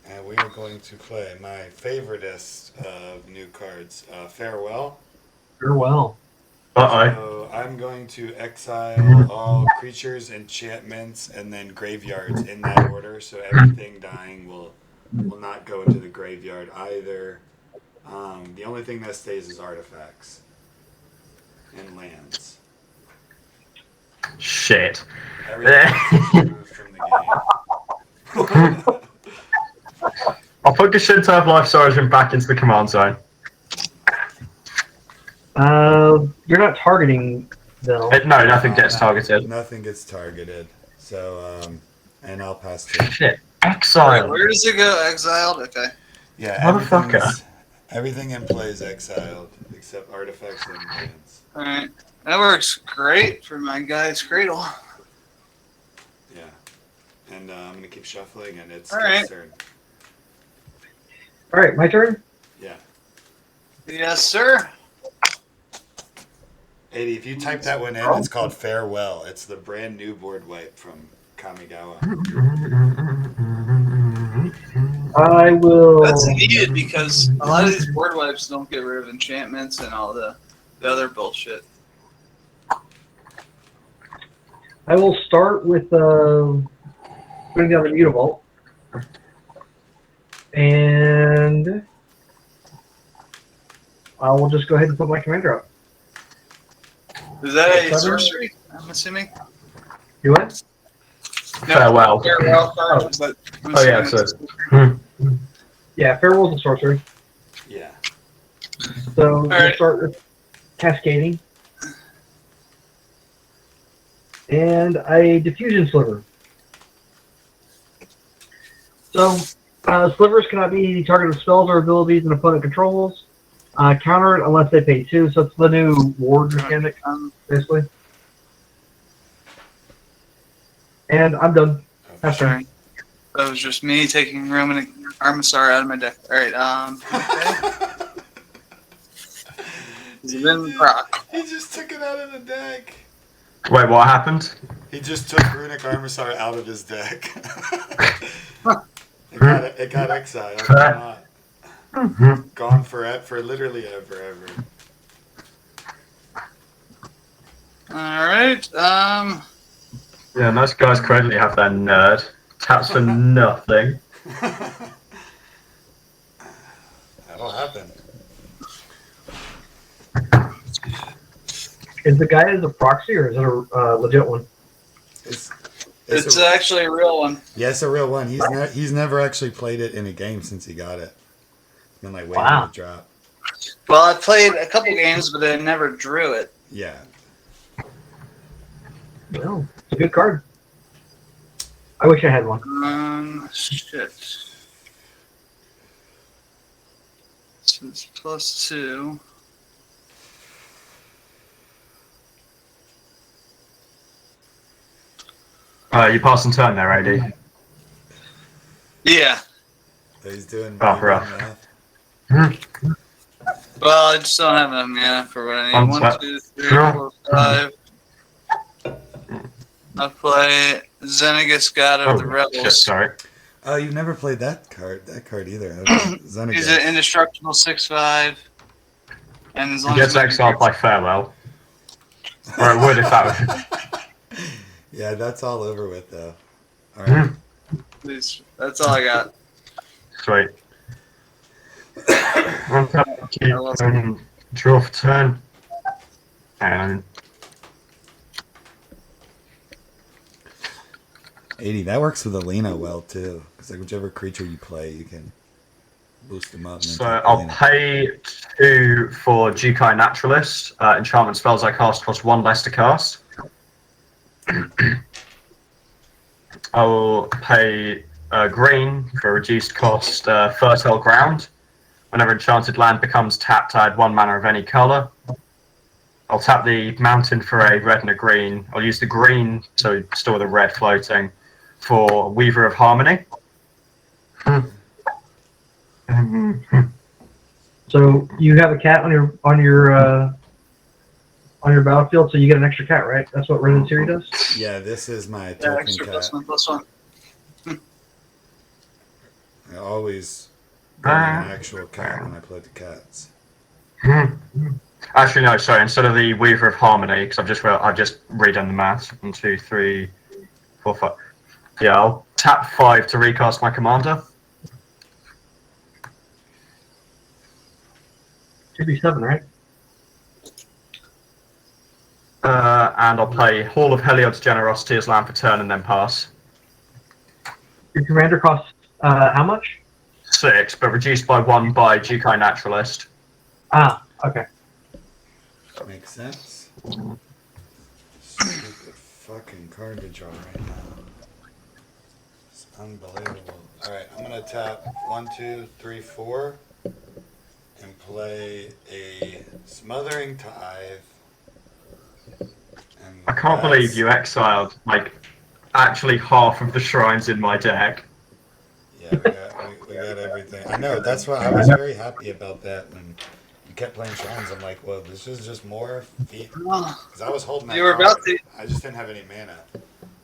And we are going to play my favoriteest of new cards, Farewell. Farewell. So I'm going to exile all creatures, enchantments, and then graveyards in that order. So everything dying will will not go into the graveyard either. The only thing that stays is artifacts and lands. Shit. Everything else is removed from the game. I'll put Go-Shintai of Life's Origin back into the command zone. You're not targeting though. No, nothing gets targeted. Nothing gets targeted. So, and I'll pass to Shit. Wait, Exile. where does it go? Exiled? Okay. Yeah, Motherfucker. everything in play is exiled except artifacts and lands. Alright. That works great for my guy's cradle. Yeah. And I'm going to keep shuffling, and it's All right. his turn. All right, my turn. Yeah. Yes, sir. 80, if you type that one in, it's called Farewell. It's the brand new board wipe from Kamigawa. I will. That's needed because a lot of these board wipes don't get rid of enchantments and all the other bullshit. I will start with putting down the Mutavault. And I will just go ahead and put my commander up. Is that a sorcery? I'm assuming. Do what? No, Farewell. Farewell card. But I'm Oh, yeah, assuming so- Yeah, Farewell's a sorcery. Yeah. So we'll right. start with Cascading. And a Diffusion Sliver. So, slivers cannot be the target of spells or abilities an opponent controls. Counter it unless they pay 2, so it's the new ward mechanic, basically. And I'm done. That's Sorry. That was just me taking Roman Armisar out of my deck. Alright, okay. Then proc. He just took it out of the deck. Wait, what happened? He just took Runic Armisar out of his deck. it got exiled. Gone for literally ever. Alright, Yeah, most guys currently have their nerd. Taps for nothing. That'll happen. Is the guy as a proxy or is it a legit one? it's actually a real one. Yeah, it's a real one. He's never actually played it in a game since he got it. It's been like waiting Wow. to drop. Well, I played a couple games, but I never drew it. Yeah. No, it's a good card. I wish I had one. Shit. So it's +2. You passing turn there, AD? Yeah. So he's doing Oh, rough. math. Well, I just don't have enough mana for what I need. One 1, 2, 3, 4, 5. I'll play Xenagus, God of the Shit, Rebels. sorry. Oh, you've never played that card either. Xenagus. He's an indestructible 6/5. And as He long gets as exiled by Farewell. Or it would if that was... Yeah, that's all over with though. All right. Please, that's all I got. Sweet. Draw for turn. And 80. That works with Alena well too, because like whichever creature you play, you can boost them up. And so then I'll Alena. pay 2 for Jukai Naturalist. Enchantment spells I cast cost 1 less to cast. I'll pay green for reduced cost Fertile Ground. Whenever enchanted land becomes tapped, add 1 mana of any color. I'll tap the mountain for a red and a green. I'll use the green, so store the red floating, for Weaver of Harmony. So you have a cat on your battlefield, so you get an extra cat, right? That's what Rin Seri does. Yeah, this is my Yeah, token extra cat. +1/+1. I always bring an actual cat when I play the cats. Actually, no, sorry. Instead of the Weaver of Harmony, because I've just redone the maths. 1, 2, 3, 4, 5. Yeah, I'll tap 5 to recast my commander. Should be 7, right? And I'll play Hall of Heliod's Generosity as land for turn and then pass. Your commander costs how much? 6, but reduced by 1 by Jukai Naturalist. Ah, okay. Makes sense. Stupid fucking card to draw right now. It's unbelievable. Alright, I'm gonna tap 1, 2, 3, 4 and play a Smothering Tithe. And I can't believe you exiled, like, actually half of the shrines in my deck. Yeah, we got everything. I know, that's why I was very happy about that when you kept playing shrines. I'm like, well, this is just more feet. Because I was holding that You were card. about to. I just didn't have any mana.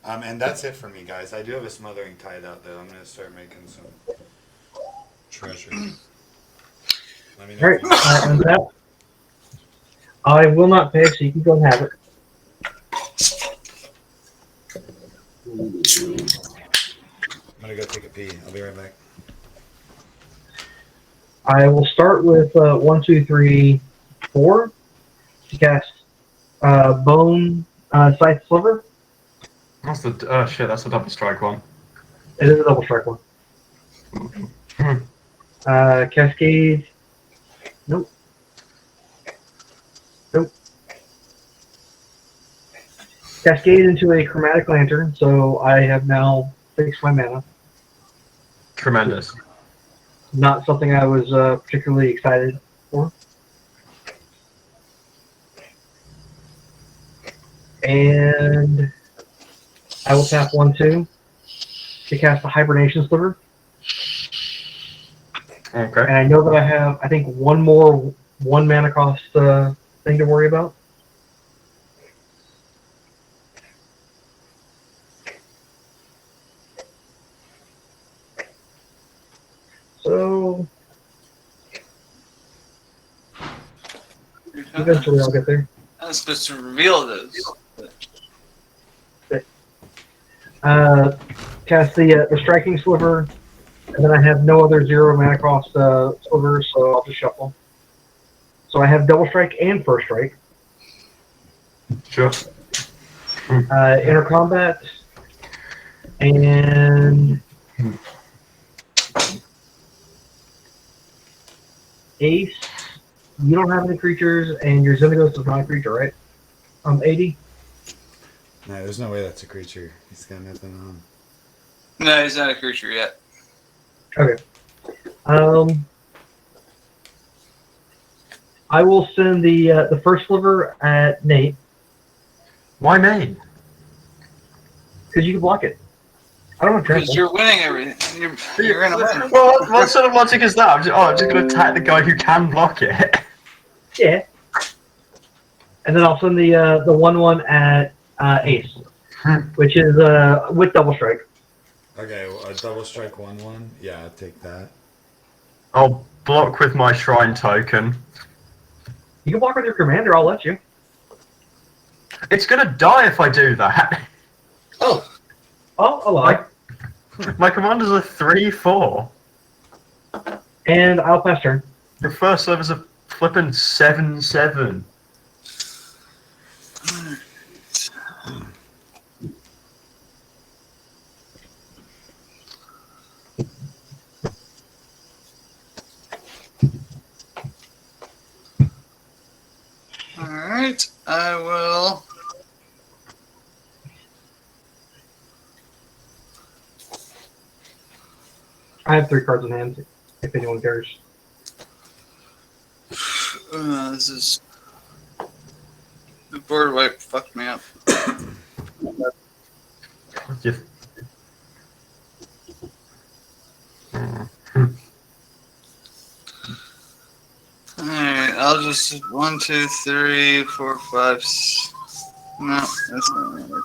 And that's it for me, guys. I do have a Smothering Tithe out, though. I'm going to start making some treasure. Let me know. Alright, and that. I will not pay, so you can go and have it. I'm going to go take a pee. I'll be right back. I will start with 1, 2, 3, 4 to cast Bone Scythe Sliver. That's the shit. That's a double strike one. It is a double strike one. Cascade. Nope. Nope. Cascade into a Chromatic Lantern, so I have now fixed my mana. Tremendous. Not something I was particularly excited for. And I will tap 1, 2 to cast a Hibernation Sliver. Okay. And I know that I have, I think, one more 1 mana cost thing to worry about. So eventually I'll get there. I was supposed to reveal those. Cast the Striking Sliver, and then I have no other 0 mana cost slivers, so I'll just shuffle. So I have Double Strike and First Strike. Sure. Inner Combat, and Ace. You don't have any creatures, and your Xenagos is not a creature, right? 80. No, there's no way that's a creature. He's got nothing on. No, he's not a creature yet. Okay. I will send the first sliver at Nate Why me? because you can block it. I don't want to Because trample. you're winning everything. You're gonna win. Well, what sort of logic is that? I'm just going to attack the guy who can block it. Yeah. And then I'll send the 1/1 at Ace, which is with double strike. Okay, well, a double strike 1/1. Yeah, I'll take that. I'll block with my shrine token. You can block with your commander. I'll let you. It's going to die if I do that. Oh, a lot. My commander's a 3/4. And I'll pass turn. The first server's a flippin' 7/7. Alright, I will. I have 3 cards in hand, if anyone cares. This is. The board wipe fucked me up. Just... Alright, I'll just 1, 2, 3, 4, 5. No, that's not right.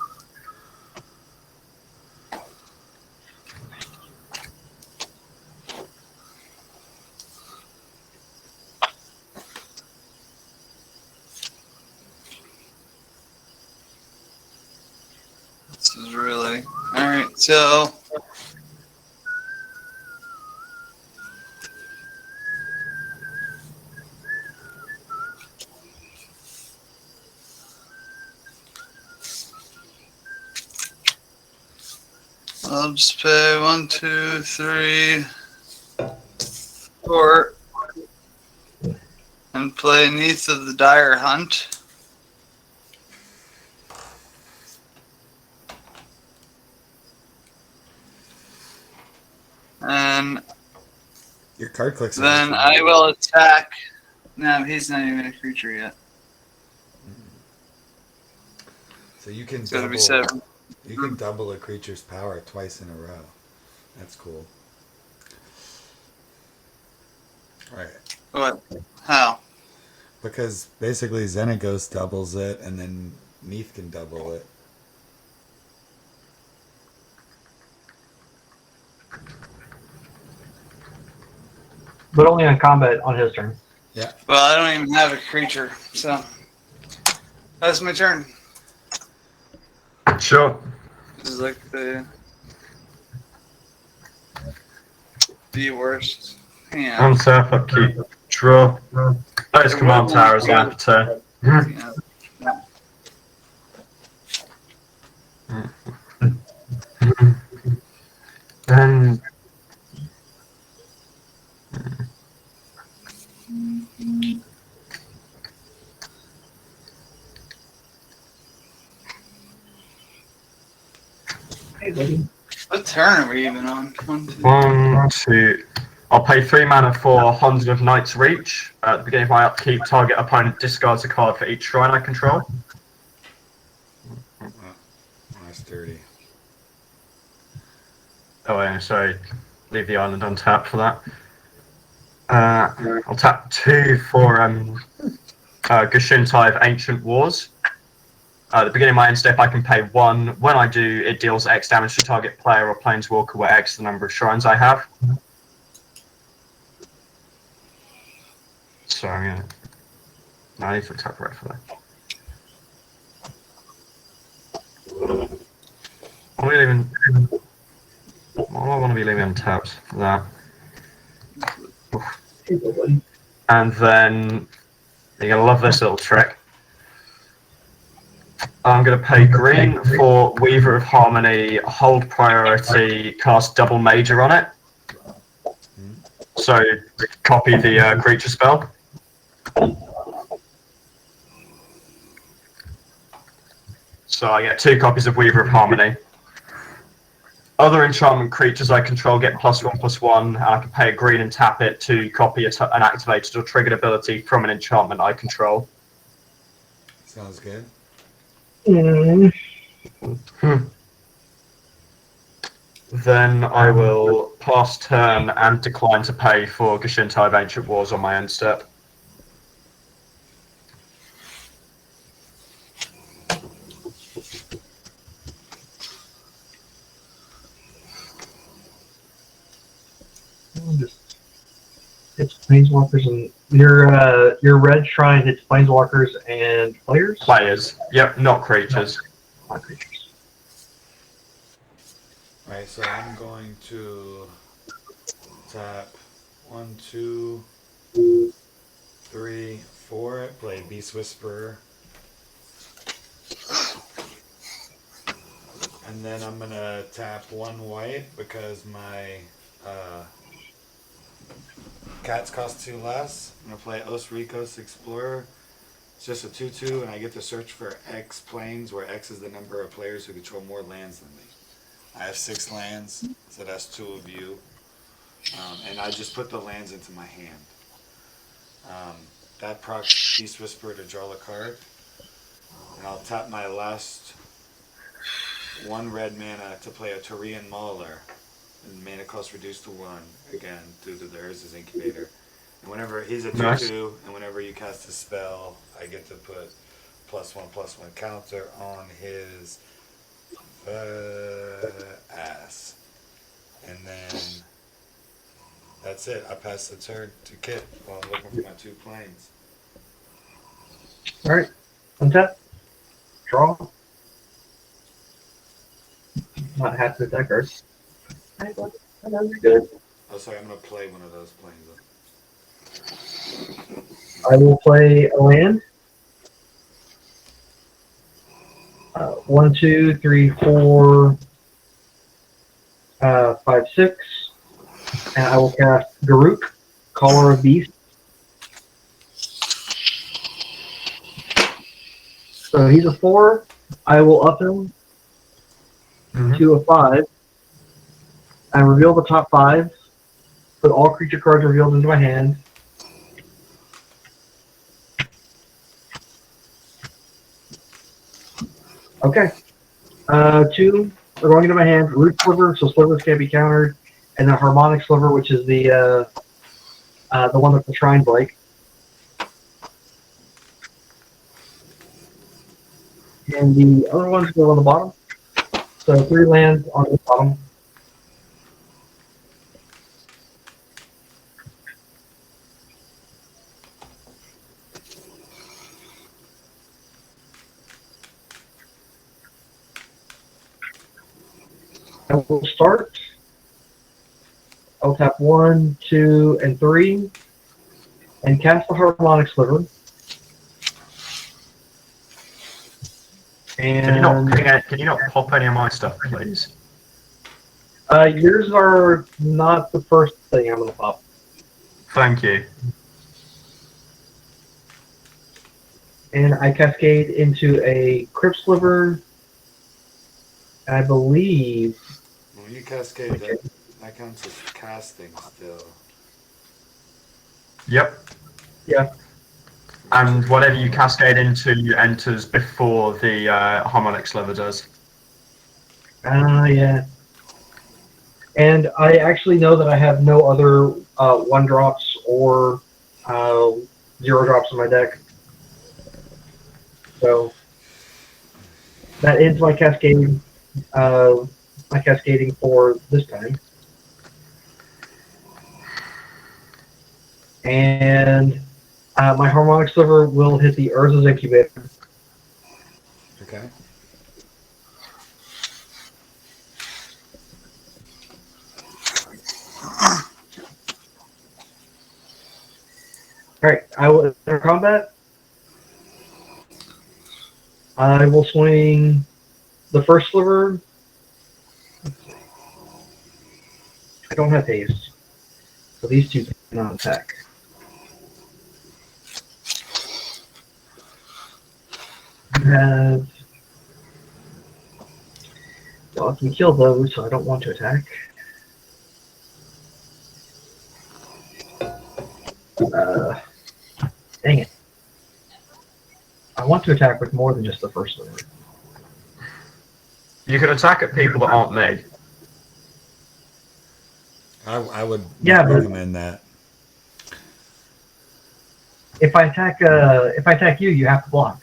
This is really alright. So. I'll just pay 1, 2, 3, 4, and play Neath of the Dire Hunt. And Your card clicks. then I will attack. No, he's not even a creature yet. So you can It's gotta be double. 7. You can double a creature's power twice in a row. That's cool. Right. What? How? Because basically Xenagos doubles it, and then Neath can double it. But only on combat on his turn. Yeah. Well, I don't even have a creature, so that's my turn. Sure. This is like the worst hand. Untap, upkeep, draw. Those command towers after. Yeah. Then. Hey, buddy. What turn are we even on? 1, 2. 1, 2. I'll pay 3 mana for Hundred of Knight's Reach. At the beginning of my upkeep, target opponent discards a card for each shrine I control. That's dirty. Oh, yeah, sorry. Leave the island untapped for that. I'll tap 2 for Go-Shintai of Ancient Wars. At the beginning of my end step, I can pay 1. When I do, it deals X damage to target player or planeswalker, where X is the number of shrines I have. So I'm gonna. No, I need to tap red for that. I want to be leaving untapped for that. Hey, buddy. And then you're gonna love this little trick. I'm gonna pay green for Weaver of Harmony, hold priority, cast double major on it. So copy the creature spell. So I get 2 copies of Weaver of Harmony. Other enchantment creatures I control get +1/+1, and I can pay a green and tap it to copy an activated or triggered ability from an enchantment I control. Sounds good. Then I will pass turn and decline to pay for Go-Shintai of Ancient Wars on my end step. It's planeswalkers and your red shrine hits planeswalkers and players. Players. Yep, not creatures. Not creatures. Alright, so I'm going to tap 1, 2, 3, 4. Play Beast Whisperer. And then I'm gonna tap 1 white because my cats cost 2 less. I'm gonna play Osricos Explorer. It's just a 2/2, and I get to search for X planes, where X is the number of players who control more lands than me. I have 6 lands, so that's 2 of you. And I just put the lands into my hand. That procs Beast Whisperer to draw a card. And I'll tap my last 1 red mana to play a Turian Mauler. And mana cost reduced to 1, again, due to the Urza's Incubator. And whenever he's a 2/2, Nice. and whenever you cast a spell, I get to put +1/+1 counter on his ass. And then that's it. I pass the turn to Kit while I'm looking for my 2 planes. Alright. Untap. Draw. Not happy with that card. I know you're good. Oh, sorry, I'm going to play one of those planes. I will play a land. 1, 2, 3, 4, 5/6, and I will cast Garuk, Caller of Beast. So he's a 4. I will up him to a 5 and reveal the top 5. Put all creature cards revealed into my hand. Okay. 2 are going into my hand. Root Sliver, so slivers can't be countered, and then Harmonic Sliver, which is the one that the Shrine break. And the other ones go on the bottom. So 3 lands on the bottom. I will start. I'll tap 1, 2, and 3, and cast the Harmonic Sliver. And Can you not pop any of my stuff, please? yours are not the first thing I'm going to pop. Thank you. And I cascade into a Crypt Sliver. And I believe. When you cascade, that counts as casting still. Yep. Yeah. And whatever you cascade into enters before the harmonic sliver does. Yeah. And I actually know that I have no other 1-drops or 0-drops in my deck. So that ends my cascading. My cascading for this time. And my Harmonic Sliver will hit the Urza's Incubator. Okay. Alright, I will enter combat. I will swing the first sliver. I don't have haste, so these two cannot attack. I have. Well, I can kill those, so I don't want to attack. Dang it. I want to attack with more than just the first sliver. You can attack at people that aren't me. I would Yeah, but recommend that. if I attack you, you have to block.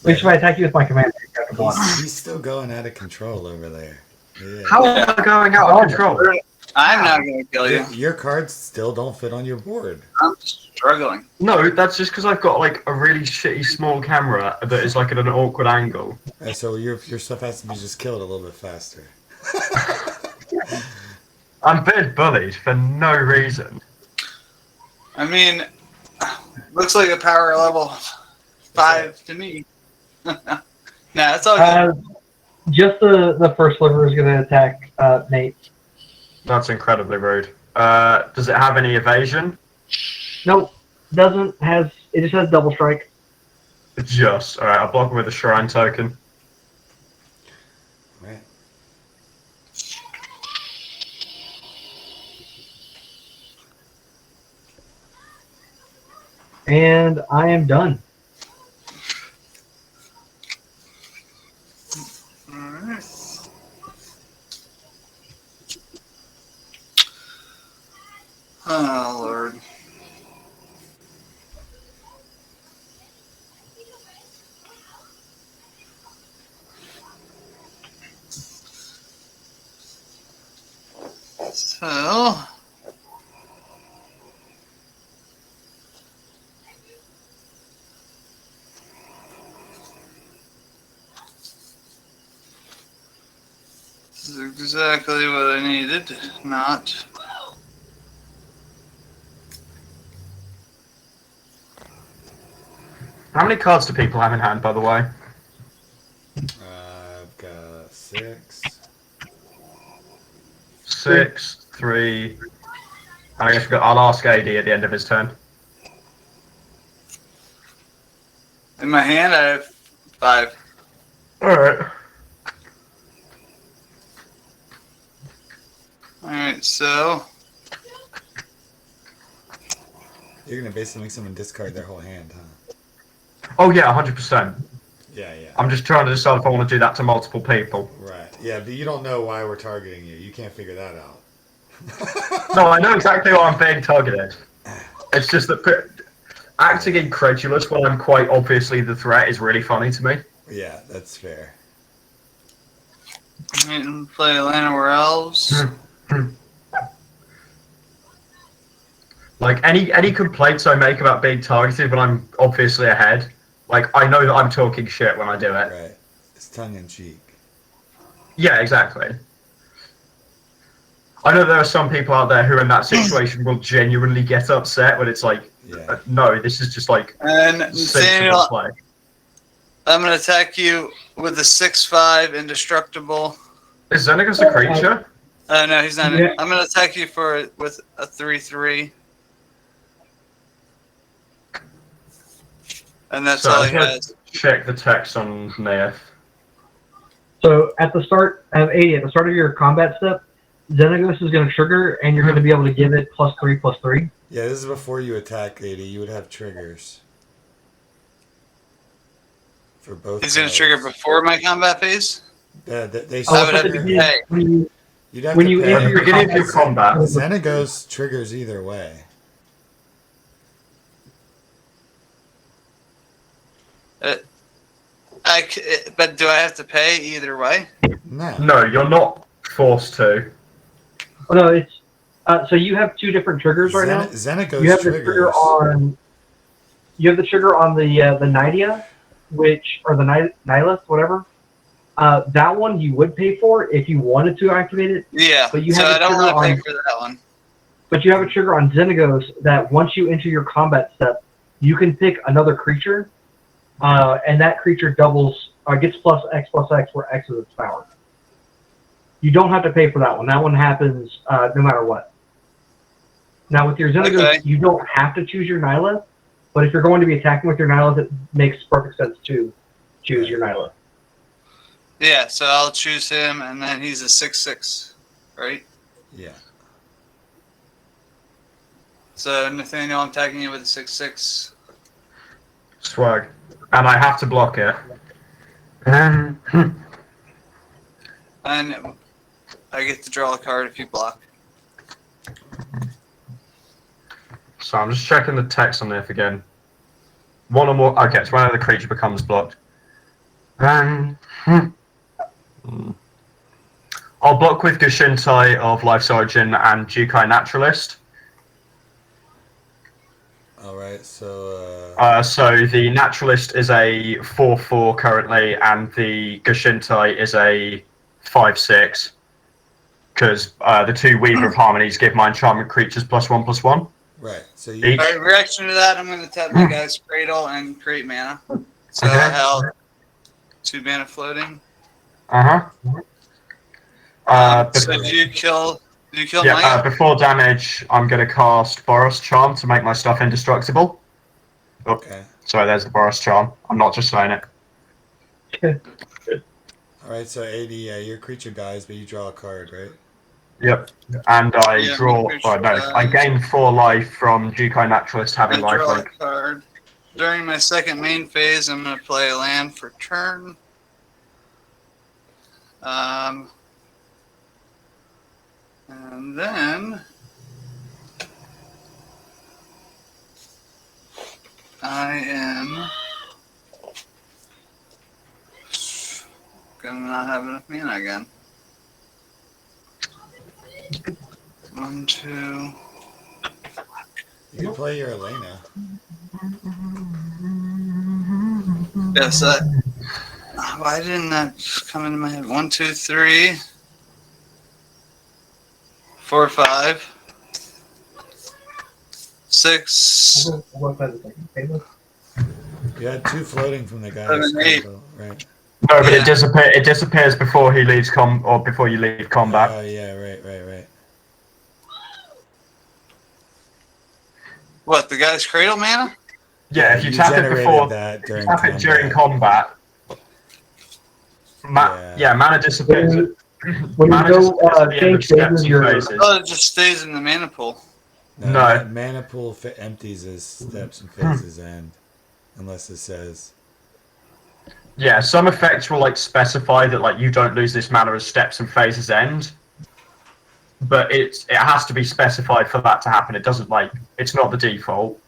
At least if I attack you with my commander, you have to block. He's still going out of control over there. Yeah. How am I going out of control? I'm not going to kill you. Your cards still don't fit on your board. I'm struggling. No, that's just because I've got like a really shitty small camera that is like at an awkward angle. So your stuff has to be just killed a little bit faster. I'm being bullied for no reason. I mean, looks like a power level 5 to me. Nah, it's all good. Just the first sliver is going to attack Nate. That's incredibly rude. Does it have any evasion? Nope, doesn't. It just has double strike. Just. Alright, I'll block him with a shrine token. Right. And I am done. Alright. Oh, Lord. So... this is exactly what I needed. Not... How many cards do people have in hand, by the way? I've got 6. 6, 3. I guess I'll ask AD at the end of his turn. In my hand, I have 5. Alright. Alright, so You're gonna basically make someone discard their whole hand, huh? Oh yeah, 100%. Yeah, yeah. I'm just trying to decide if I want to do that to multiple people. Right. Yeah, but you don't know why we're targeting you. You can't figure that out. No, I know exactly why I'm being targeted. It's just that acting incredulous when I'm quite obviously the threat is really funny to me. Yeah, that's fair. and play Alena where elves. Like any complaints I make about being targeted when I'm obviously ahead, like I know that I'm talking shit when I do it. Right. It's tongue in cheek. Yeah, exactly. I know there are some people out there who in that situation will genuinely get upset when it's like, Yeah. no, this is just like And sensible Daniel, play. I'm gonna attack you with a 6/5 indestructible. Is Xenagos a creature? No, he's not. Yeah. I'm gonna attack you with a 3/3. And that's So all I'm he gonna has. check the text on Neith. So at the start of 80, at the start of your combat step, Xenagos is going to trigger, and you're going to be able to give it +3/+3. Yeah, this is before you attack, AD. You would have triggers. For both He's gonna cards. trigger before my combat phase. Yeah, they Oh, I would at have the to beginning, pay. You'd have when to you pay. At enter the your beginning of your combat. Xenagos triggers either way. But do I have to pay either way? No. No, you're not forced to. Oh, no, it's so you have two different triggers right now. Xenagos You have the triggers. trigger on. You have the trigger on the Nydia, or the Nihilist, whatever. That one you would pay for if you wanted to activate it, Yeah. But you so have I a don't trigger want to pay on- for that one. but you have a trigger on Xenagos that once you enter your combat step, you can pick another creature, and that creature doubles, gets +X/+X, where X is its power. You don't have to pay for that one. That one happens no matter what. Now with your Xenagos, Okay. you don't have to choose your Nihilist, but if you're going to be attacking with your Nihilist, it makes perfect sense to choose your Nihilist. Yeah. So I'll choose him, and then he's a 6/6, right? Yeah. So Nathaniel, I'm attacking you with a 6/6. Swag. And I have to block it. And I get to draw a card if you block. So I'm just checking the text on this again. One or more. Okay, so whenever the creature becomes blocked. I'll block with Go-Shintai of Life's Origin and Jukai Naturalist. Alright, so... So the Naturalist is a 4/4 currently, and the Go-Shintai is a 5/6. Because the two Weaver of Harmonies give my enchantment creatures +1/+1. Right, so you... Each. Alright, reaction to that, I'm going to tap my guy's Cradle and create mana. So I Okay. have 2 mana floating. So do you kill my guy? Before damage, I'm going to cast Boros Charm to make my stuff indestructible. Oh, Okay. sorry, there's the Boros Charm. I'm not just saying it. Alright, so AD, yeah, your creature dies, but you draw a card, right? Yep. And I Yeah, draw. my Oh, no, creature I dies. gain 4 life from Jukai Naturalist having I draw a lifelink. card. During my second main phase, I'm going to play a land for turn. And then I am gonna not have enough mana again. 1, 2. You can play your Alena. Yes, why didn't that just come into my head? 1, 2, 3, 4, 5, 6. You had 2 floating from the guy's 7, 8. table, right? No, but Yeah. it disappears before he leaves or before you leave combat. Oh yeah, right. What, the guy's cradle mana? Yeah, if you you tap it generated before, that during tap combat. it during combat. Mana disappears. When Mana you go disappears at the end of change steps phases, and your phases. Oh, it just stays in the mana pool. No. Mana pool empties as steps and phases end, unless it says. Yeah, some effects will like specify that like you don't lose this mana as steps and phases end, but it has to be specified for that to happen. It doesn't like it's not the default.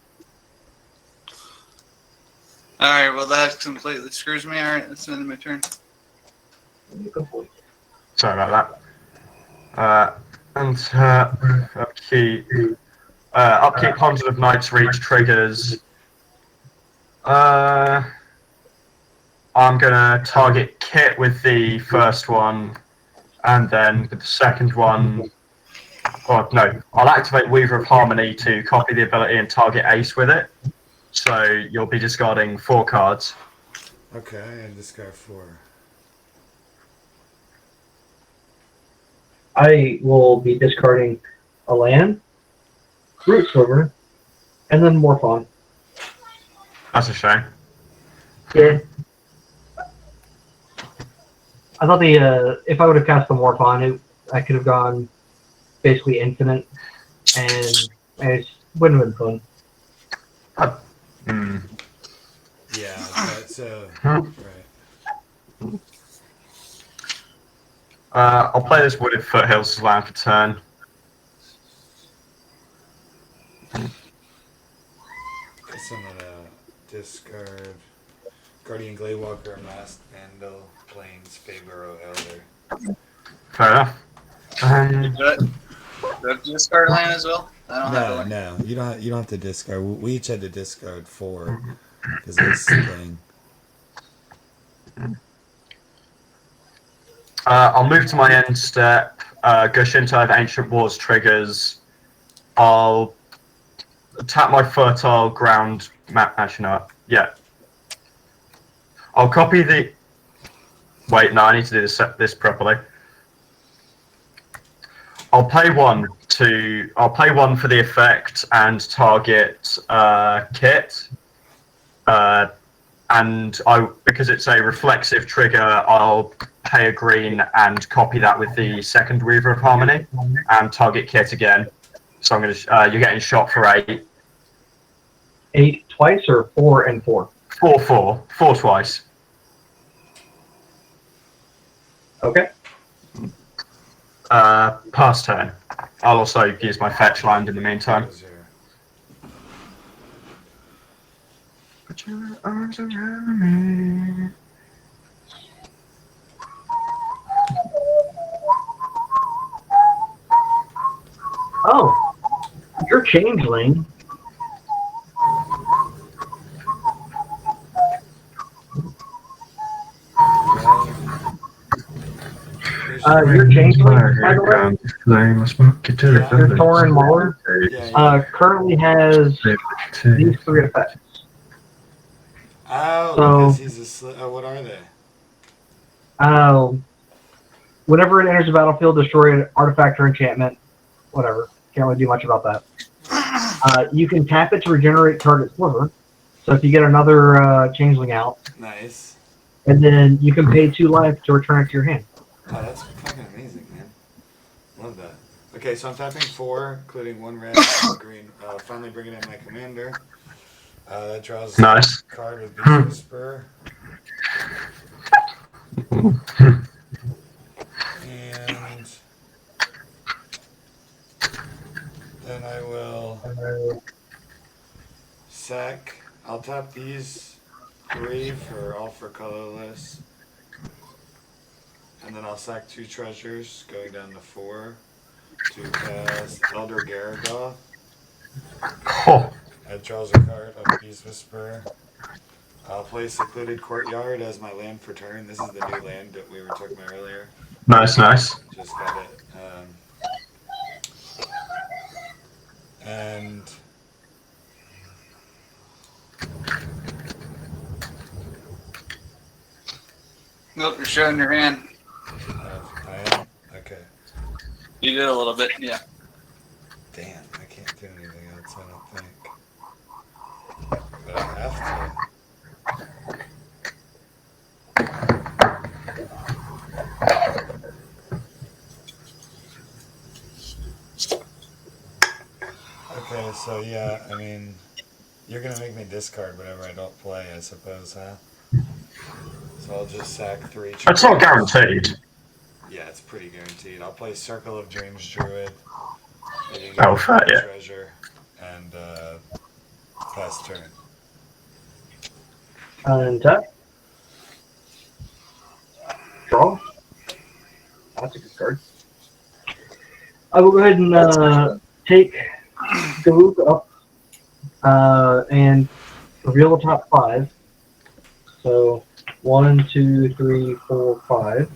Alright, well that completely screws me. Alright, that's the end of my turn. Sorry about that. Upkeep. Upkeep 100 of Night's Reach triggers. I'm gonna target Kit with the first one, and then with the second one. Or no, I'll activate Weaver of Harmony to copy the ability and target Ace with it. So you'll be discarding 4 cards. Okay, I discard 4. I will be discarding a land, Root Sliver, and then Morphon. That's a shame. Yeah. I thought if I would have cast the Morphon, I could have gone basically infinite, and it wouldn't have been fun. Yeah, that's right. I'll play this Wooded Foothills land for turn. Guess I'm gonna discard Guardian Gladewalker, Masked Vandal, Plains, Fabro, Elder. Fair enough. Do I have to discard land as well? I don't have to. No, you don't have to discard. We each had to discard 4 because of this thing. I'll move to my end step. Go-Shintai of Ancient Wars triggers. I'll tap my Fertile Ground map. Actually, no. Yeah. I'll copy the. Wait, no, I need to do this properly. I'll pay 1 for the effect and target Kit. And because it's a reflexive trigger, I'll pay a green and copy that with the second Weaver of Harmony and target Kit again. So I'm gonna you're getting shot for 8. 8 twice or 4 and 4? 4 twice. Okay. Pass turn. I'll also use my fetch land in the meantime. Put your arms around me. Oh, you're changeling. You're changeling, by the way. Your Thorin Mauler currently has these 3 effects. Oh, So, because he's a what are they? Whenever it enters the battlefield, destroy an artifact or enchantment. Whatever. Can't really do much about that. You can tap it to regenerate target Sliver. So if you get another changeling out, Nice. and then you can pay 2 life to return it to your hand. Oh, that's fucking amazing, man. Love that. Okay, so I'm tapping 4, including 1 red and 1 green. Finally bringing in my commander. That draws a card with Beast Whisperer. And then I will sack. I'll tap these 3 for all for colorless. And then I'll sack 2 treasures, going down to 4 to cast Elder Garagath. That draws a card of Beast Whisperer. I'll play Secluded Courtyard as my land for turn. This is the new land that we were talking about earlier. Nice. Just got it. And Nope, you're showing your hand. I am? Okay. You did a little bit, yeah. Damn, I can't do anything else, I don't think. But I have to. Okay, so yeah, I mean, you're gonna make me discard whatever I don't play, I suppose, huh? So I'll just sack 3 It's not triggers. guaranteed. Yeah, it's pretty guaranteed. I'll play Circle of Dreams Druid. And you Oh, get fair, a yeah. treasure and pass turn. Untap. Draw. That's a good card. I will go ahead and take the loop up and reveal the top 5. So 1, 2, 3, 4, 5.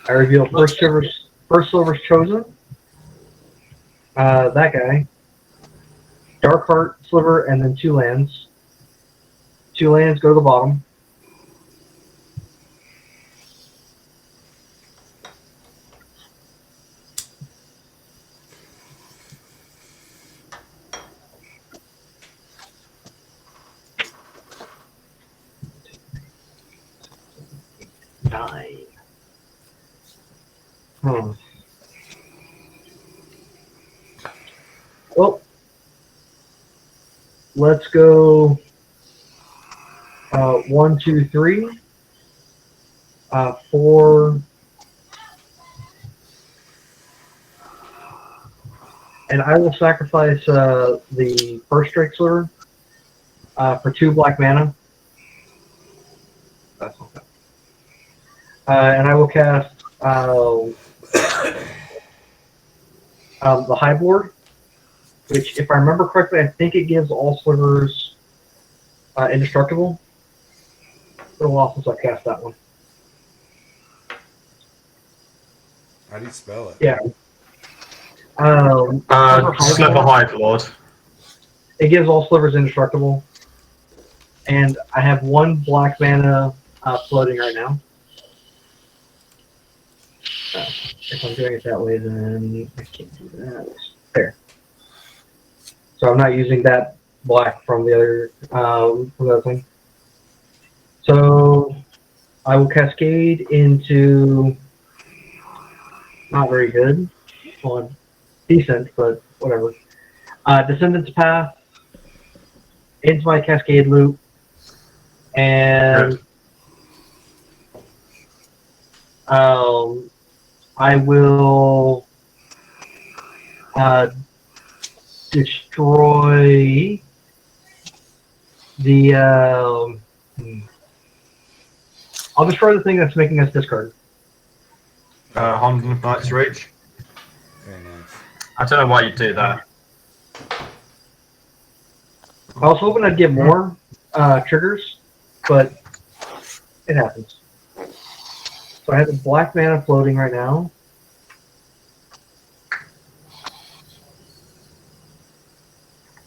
I reveal first Sliver's chosen. That guy. Dark Heart, Sliver, and then 2 lands. 2 lands go to the bottom. Nine. Well, let's go 1, 2, 3, 4, and I will sacrifice the first Drake Sliver for 2 black mana. That's okay. And I will cast the High Board, which, if I remember correctly, I think it gives all Slivers indestructible. It's been a while since I cast that one. How do you spell it? Yeah. Sliver Hive Lord. It gives all Slivers indestructible. And I have 1 black mana floating right now. If I'm doing it that way, then I can't do that. There. So I'm not using that black from the other thing. So I will cascade into not very good. Well, decent, but whatever. Descendant's Path into my cascade loop, and I will destroy the. I'll destroy the thing that's making us discard. Hand of Knight's Reach. Very nice. I don't know why you do that. I was hoping I'd get more triggers, but it happens. So I have the black mana floating right now.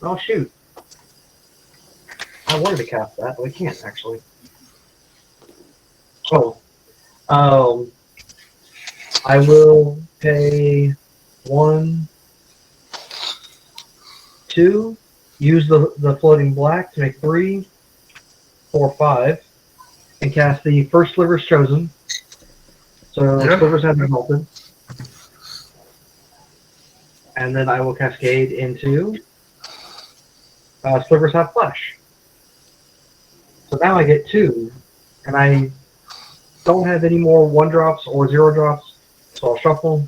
Oh shoot. I wanted to cast that, but I can't actually. Oh. I will pay 1, 2, use the floating black to make 3, 4, 5, and cast the first Sliver's chosen. So Slivers have been melted. And then I will cascade into Slivers have flesh. So now I get 2, and I don't have any more 1-drops or 0-drops, so I'll shuffle.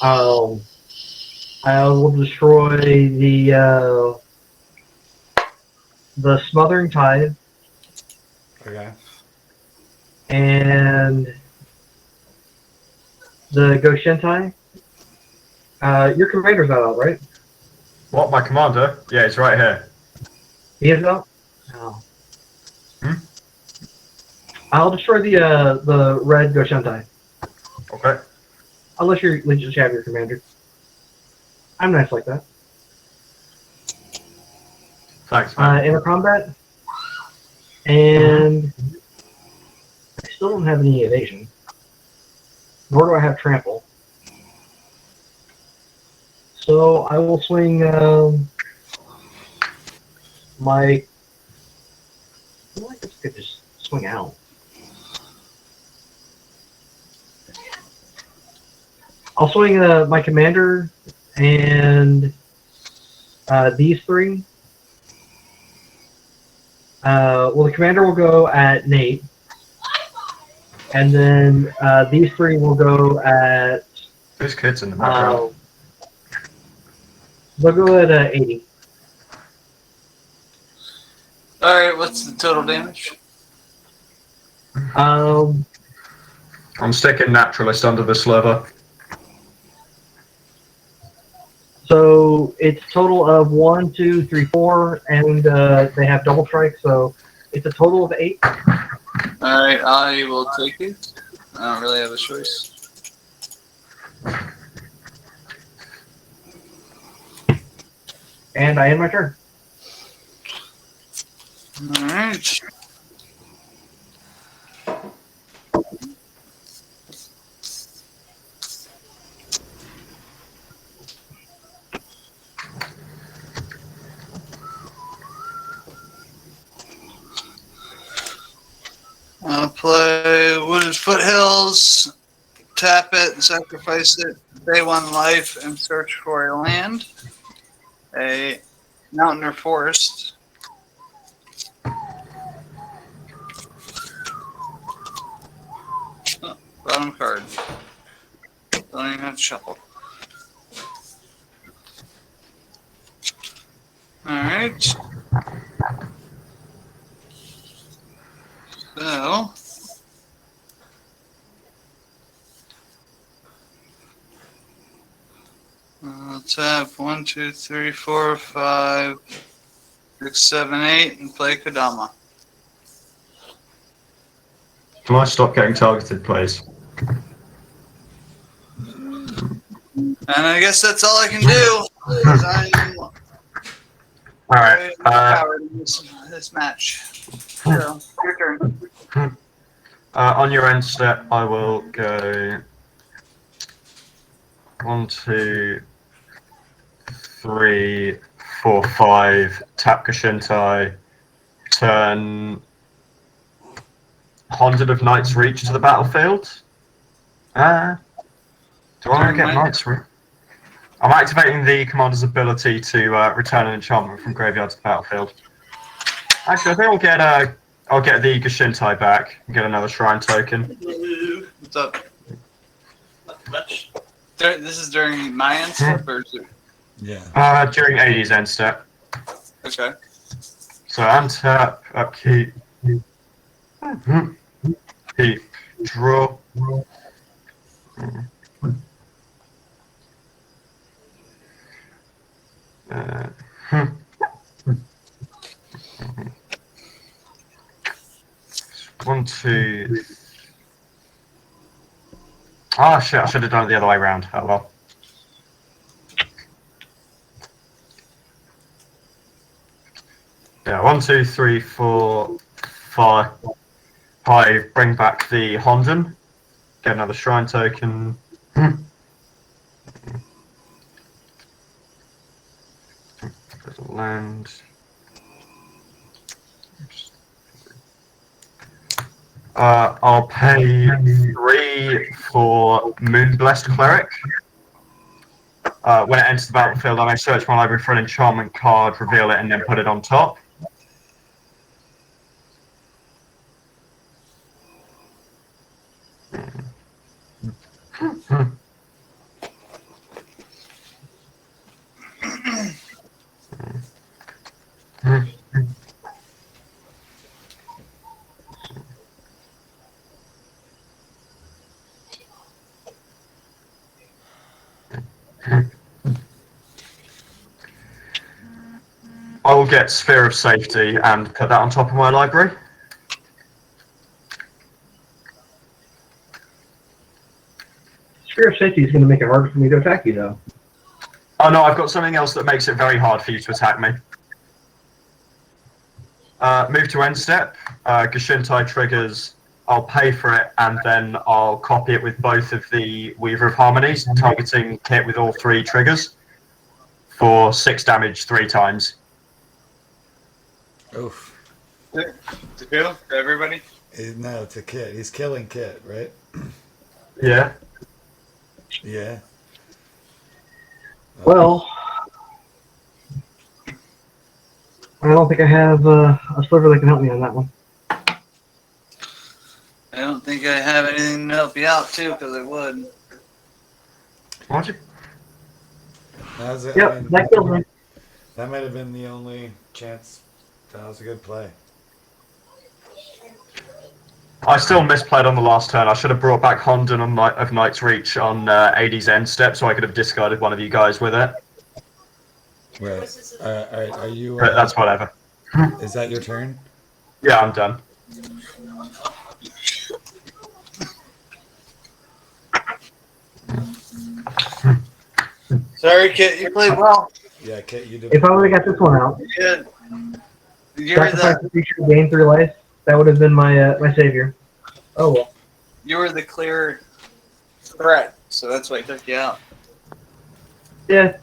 I will destroy the Smothering Tide. Okay. And the Go-Shintai. Your commander's not out, right? What, my commander? Yeah, it's right here. He is out? No. Hmm? I'll destroy the red Go-Shintai. Okay. Unless you just have your commander. I'm nice like that. Thanks, man. Inner combat. And I still don't have any evasion. Nor do I have trample. So I will swing my. Well, I guess I could just swing out. I'll swing my commander and these three. Well, the commander will go at Nate, and then these three will go at. There's kids in the background. They'll go at 80. Alright, what's the total damage? Um, I'm sticking naturalist under the sliver. so it's a total of 1, 2, 3, 4, and they have double strike, so it's a total of 8. Alright, I will take it. I don't really have a choice. And I end my turn. Alright. I'll play Wooded Foothills, tap it and sacrifice it, pay 1 life and search for a land, a mountain or forest. Oh, bottom card. Don't even have to shuffle. Alright. So. Let's have 1, 2, 3, 4, 5, 6, 7, 8, and play Kodama. Can I stop getting targeted, please? And I guess that's all I can do. 'Cause I'm Alright, powered in this match. So, your turn. on your end step, I will go 1, 2, 3, 4, 5, tap Go-Shintai, turn Hundred of Knights Reach to the battlefield. Do I want to get Knights Reach? I'm activating the commander's ability to return an enchantment from graveyard to the battlefield. Actually, I think I'll get the Go-Shintai back and get another shrine token. What's up? This is during my end step, or is it? Yeah. During 80's end step. Okay. So untap, upkeep, keep, draw. One, two. Oh shit! I should have done it the other way around. Oh well. Yeah, 1, 2, 3, 4, 5. Bring back the Honden. Get another shrine token. Land. I'll pay 3 for Moonblessed Cleric. When it enters the battlefield, I may search my library for an enchantment card, reveal it, and then put it on top. I will get Sphere of Safety and put that on top of my library. Sphere of Safety is going to make it harder for me to attack you, though. Oh no, I've got something else that makes it very hard for you to attack me. Move to end step. Go-Shintai triggers. I'll pay for it, and then I'll copy it with both of the Weaver of Harmonies, targeting Kit with all 3 triggers for 6 damage 3 times. Oof. To who? To everybody? No, to Kit. He's killing Kit, right? Yeah. Yeah. Well, I don't think I have a sliver that can help me on that one. I don't think I have anything to help you out too, because I would. Why'd you? That's it. Yep, I mean, that kills me. that might have been the only chance. That was a good play. I still misplayed on the last turn. I should have brought back Honden on of Knight's Reach on AD's end step, so I could have discarded one of you guys with it. Right. Are you? But that's whatever. Is that your turn? Yeah, I'm done. Sorry, Kit, you played well. Yeah, Kit, you did. If I would have got this one out, Yeah. You were sacrifice the the creature, gain 3 life, that would have been my my savior. Oh well. you were the clear threat, so that's why I took you out. Yeah.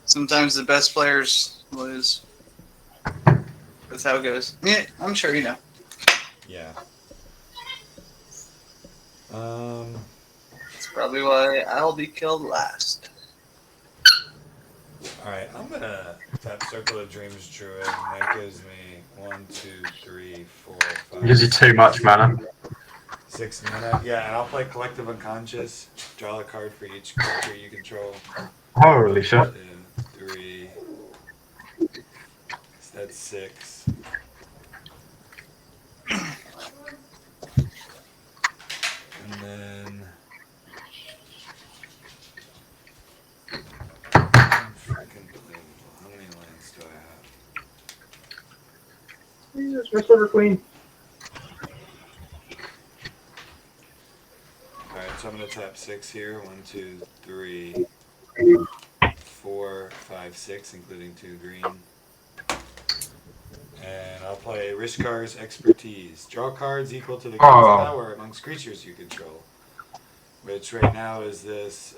Sometimes the best players lose. That's how it goes. Yeah, I'm sure you know. Yeah. That's probably why I'll be killed last. All right. I'm gonna tap Circle of Dreams Druid, and that gives me 1, 2, 3, 4, 5. Gives you too much mana. 6 mana. Yeah, and I'll play Collective Unconscious. Draw a card for each creature you control. Holy shit. 2, 3. So that's 6. And then. Freaking believable. How many lands do I have? That's my Sliver Queen. Alright, so I'm going to tap 6 here. 1, 2, 3, 4, 5, 6, including 2 green. And I'll play Rishkar's Expertise. Draw cards equal to the game's power amongst creatures you control. Which right now is this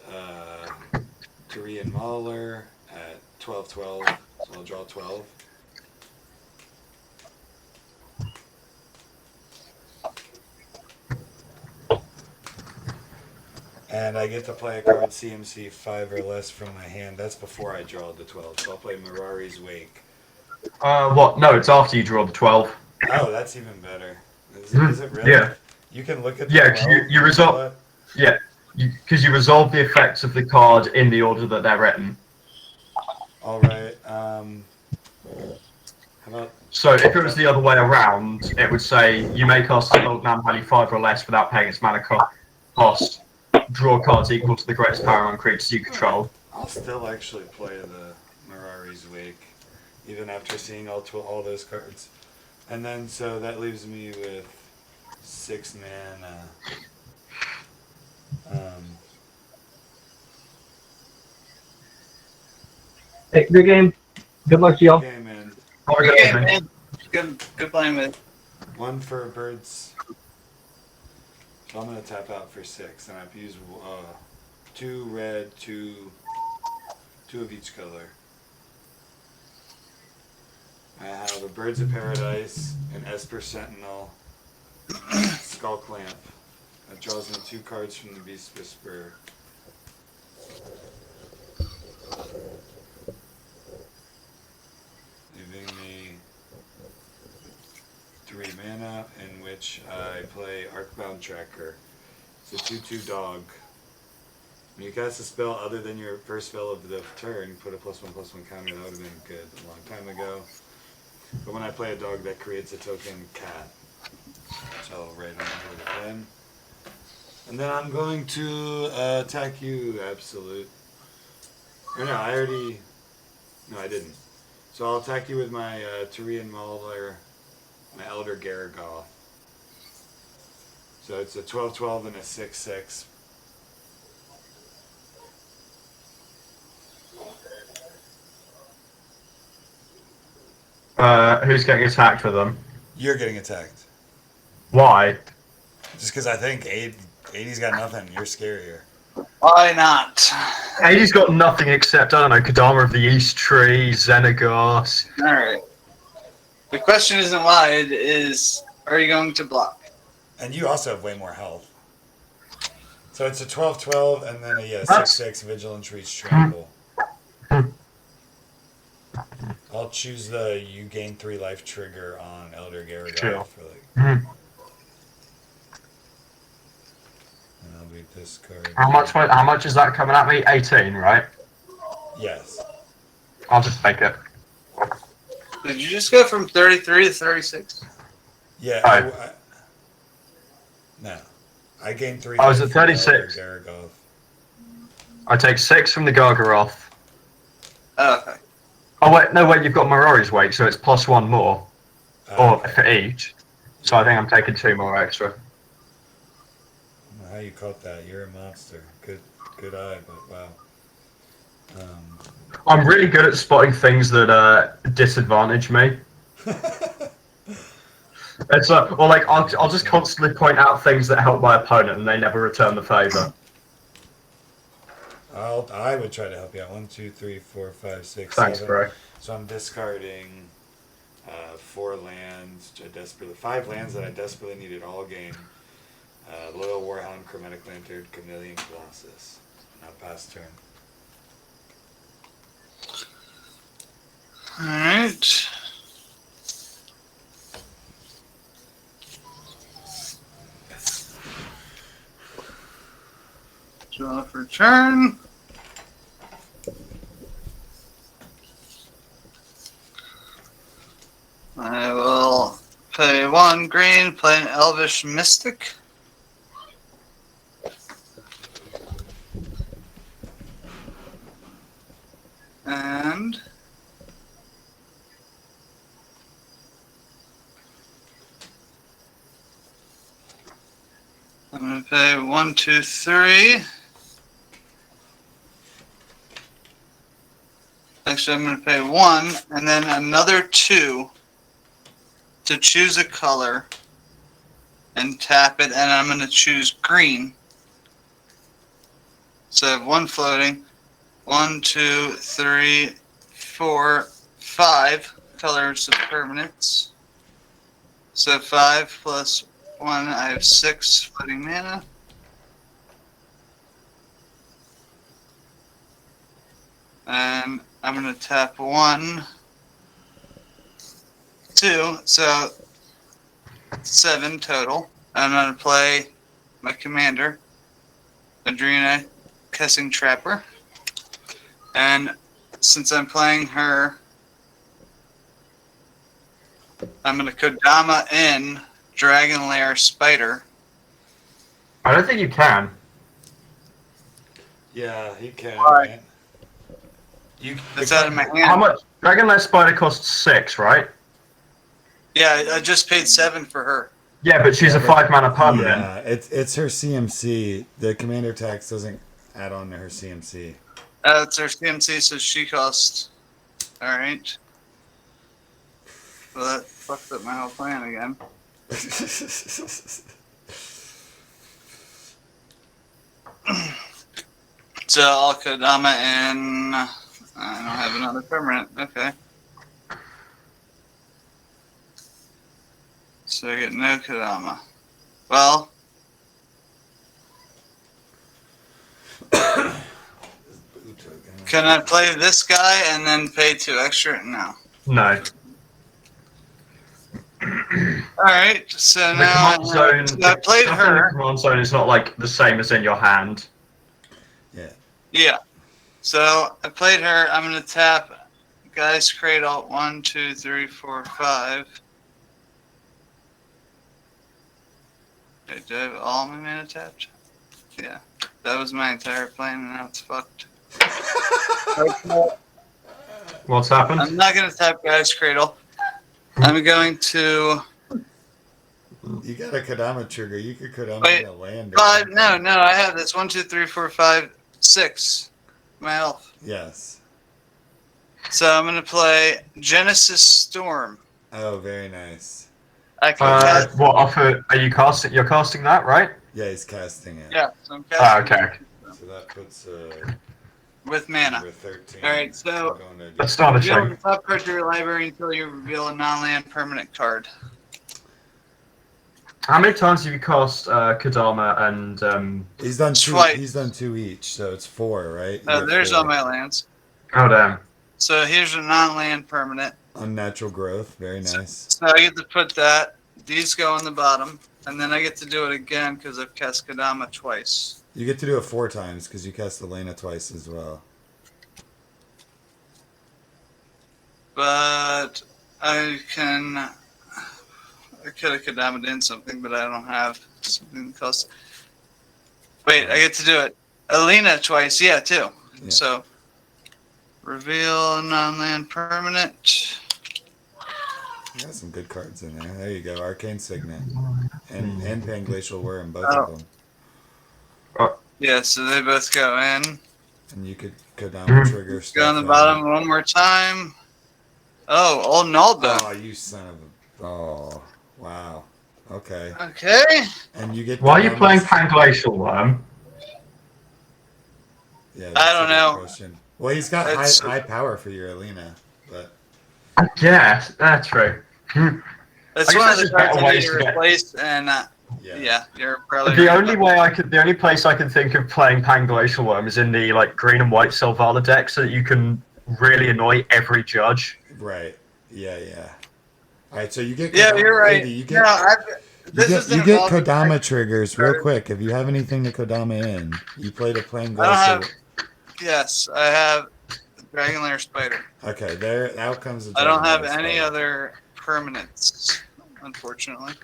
Tyrian Mauler at 12/12. So I'll draw 12. And I get to play a card CMC 5 or less from my hand. That's before I draw the 12. So I'll play Mirari's Wake. What? No, it's after you draw the 12. Oh, that's even better. Is it really? Yeah. You can look at the Yeah, because 12 you resolve. Yeah, because you resolve the effects of the card in the order that they're written. All right. How about? So if it was the other way around, it would say you may cast a gold mana value 5 or less without paying its mana cost. Draw cards equal to the greatest power on creatures you control. I'll still actually play the Mirari's Wake, even after seeing all those cards. And then, so that leaves me with 6 mana. Hey, good game. Good luck to y'all. Okay, man. Okay, man. Good playing with. 1 for birds. So I'm gonna tap out for 6, and I've used 2 red, 2 of each color. I have a Birds of Paradise, an Esper Sentinel, Skull Clamp. That draws me 2 cards from the Beast Whisperer. Leaving me 3 mana, in which I play Arcbound Tracker. It's a 2/2 dog. When you cast a spell other than your first spell of the turn, put a +1/+1 counter. That would have been good a long time ago. But when I play a dog, that creates a token cat. So I'll write on the pen. And then I'm going to attack you, Absolute. Or no, I already... No, I didn't. So I'll attack you with my Tyrian Mauler, my Elder Gargoth. So it's a 12/12 and a 6/6. Who's getting attacked with them? You're getting attacked. Why? Just because I think 80's got nothing. You're scarier. Why not? 80's got nothing except, I don't know, Kodama of the East Tree, Xenagos. Alright. The question isn't why, it is, are you going to block? And you also have way more health. So it's a 12-12 and then a That's- 6-6 Vigilance Reach Trample. I'll choose the you gain 3 life trigger on Elder Garagog Sure. for like. Mhm. And I'll be discard. How much is that coming at me? 18, right? Yes. I'll just take it. Did you just go from 33 to 36? Yeah. Oh. No. I gained 3. I was life at from 36. Elder Garagog. I take 6 from the Gargaroth. Oh, okay. Oh wait, you've got Marori's weight, so it's +1 more, or Okay. for each. So I think I'm taking 2 more extra. I don't know how you caught that. You're a monster. Good eye, but wow. I'm really good at spotting things that disadvantage me. It's or like I'll just constantly point out things that help my opponent, and they never return the favor. I would try to help you out. 1, 2, 3, 4, 5, 6, Thanks, 7. bro. So I'm discarding 4 lands. 5 lands that I desperately needed all game. Loyal Warhound, Chromatic Lantern, Chameleon Colossus. Now pass turn. Alright. Draw for turn. I will pay 1 green, play an Elvish Mystic. And I'm going to pay 1, 2, 3. Actually, I'm going to pay 1 and then another 2 to choose a color and tap it, and I'm going to choose green. So I have 1 floating. 1, 2, 3, 4, 5 colors of permanents. So 5 plus 1, I have 6 floating mana. And I'm going to tap 1, 2, so 7 total. I'm going to play my commander, Adrena Kessig Trapper. And since I'm playing her, I'm going to Kodama in Dragon Lair Spider. I don't think you can. Yeah, he can. Alright. Man. You. It's out of my hand. How much? Dragonlance Spider costs 6, right? Yeah, I just paid 7 for her. Yeah, but she's a 5 mana permanent. Yeah, it's her CMC. The commander tax doesn't add on to her CMC. It's her CMC, so she costs. Alright. Well, that fucked up my whole plan again. So I'll Kodama in. I don't have another permanent. Okay. So I get no Kodama. Well. Can I play this guy and then pay 2 extra? No. No. Alright, so The now command zone. so I played stuff in the her. command zone is not like the same as in your hand. Yeah. Yeah. So I played her. I'm going to tap Guy's Cradle 1, 2, 3, 4, 5. Okay, do I have all my mana tapped? Yeah. That was my entire plan, and now it's fucked. What's happened? I'm not going to tap Guy's Cradle. I'm going to. You got a Kodama trigger. You could Kodama Wait, in a land. or 5. something. No, I have this. 1, 2, 3, 4, 5, 6. My health. Yes. So I'm gonna play Genesis Storm. Oh, very nice. I can cast. What offer are you casting? You're casting that, right? Yeah, he's casting it. Yeah, so I'm Ah, casting okay. So that puts with mana. number 13. All right, so I'm going to do- That's not a reveal shame. the top card to your library until you reveal a non-land permanent card. How many times have you cast Kodama and He's done two. Twice. He's done 2 each, so it's 4, right? You get There's 4. all my lands. Oh damn. So here's a non-land permanent. Unnatural growth, very nice. So I get to put that. These go on the bottom, and then I get to do it again because I've cast Kodama twice. You get to do it 4 times because you cast Alena twice as well. But I could have Kodama'd in something, but I don't have something that costs. Wait, I get to do it. Alena twice, yeah, too. Yeah. So, reveal non-land permanent. You got some good cards in there. There you go. Arcane Signet. And Panglacial Worm, both Oh. of them. Yeah, so they both go in. And you could Kodama trigger stuff. Go on the in. bottom one more time. Oh, old Naldo. Oh, you son of a... Oh, wow. Okay. Okay. And you get... Why are you playing Kodama's- Panglacial Worm? Yeah, I don't a good know. question. Well, he's got It's- high power for your Alena, but... Yeah, that's true. That's I guess one there's of the just cards better I need ways to to get- replace, and yeah, you're probably The right. only place I can think of playing Panglacial Worm is in the green and white Sylvala deck, so that you can really annoy every judge. Right. Yeah. All right, so you get... Yeah, Kodama- you're right. Lady, you No, get... You get Kodama. Kodama triggers real quick. If you have anything to Kodama in, you play the Plain I don't Glacial. Yes, I have Dragon Lair Spider. Okay, there. Out comes the I don't Dragon have Glass any Spider. other permanents, unfortunately.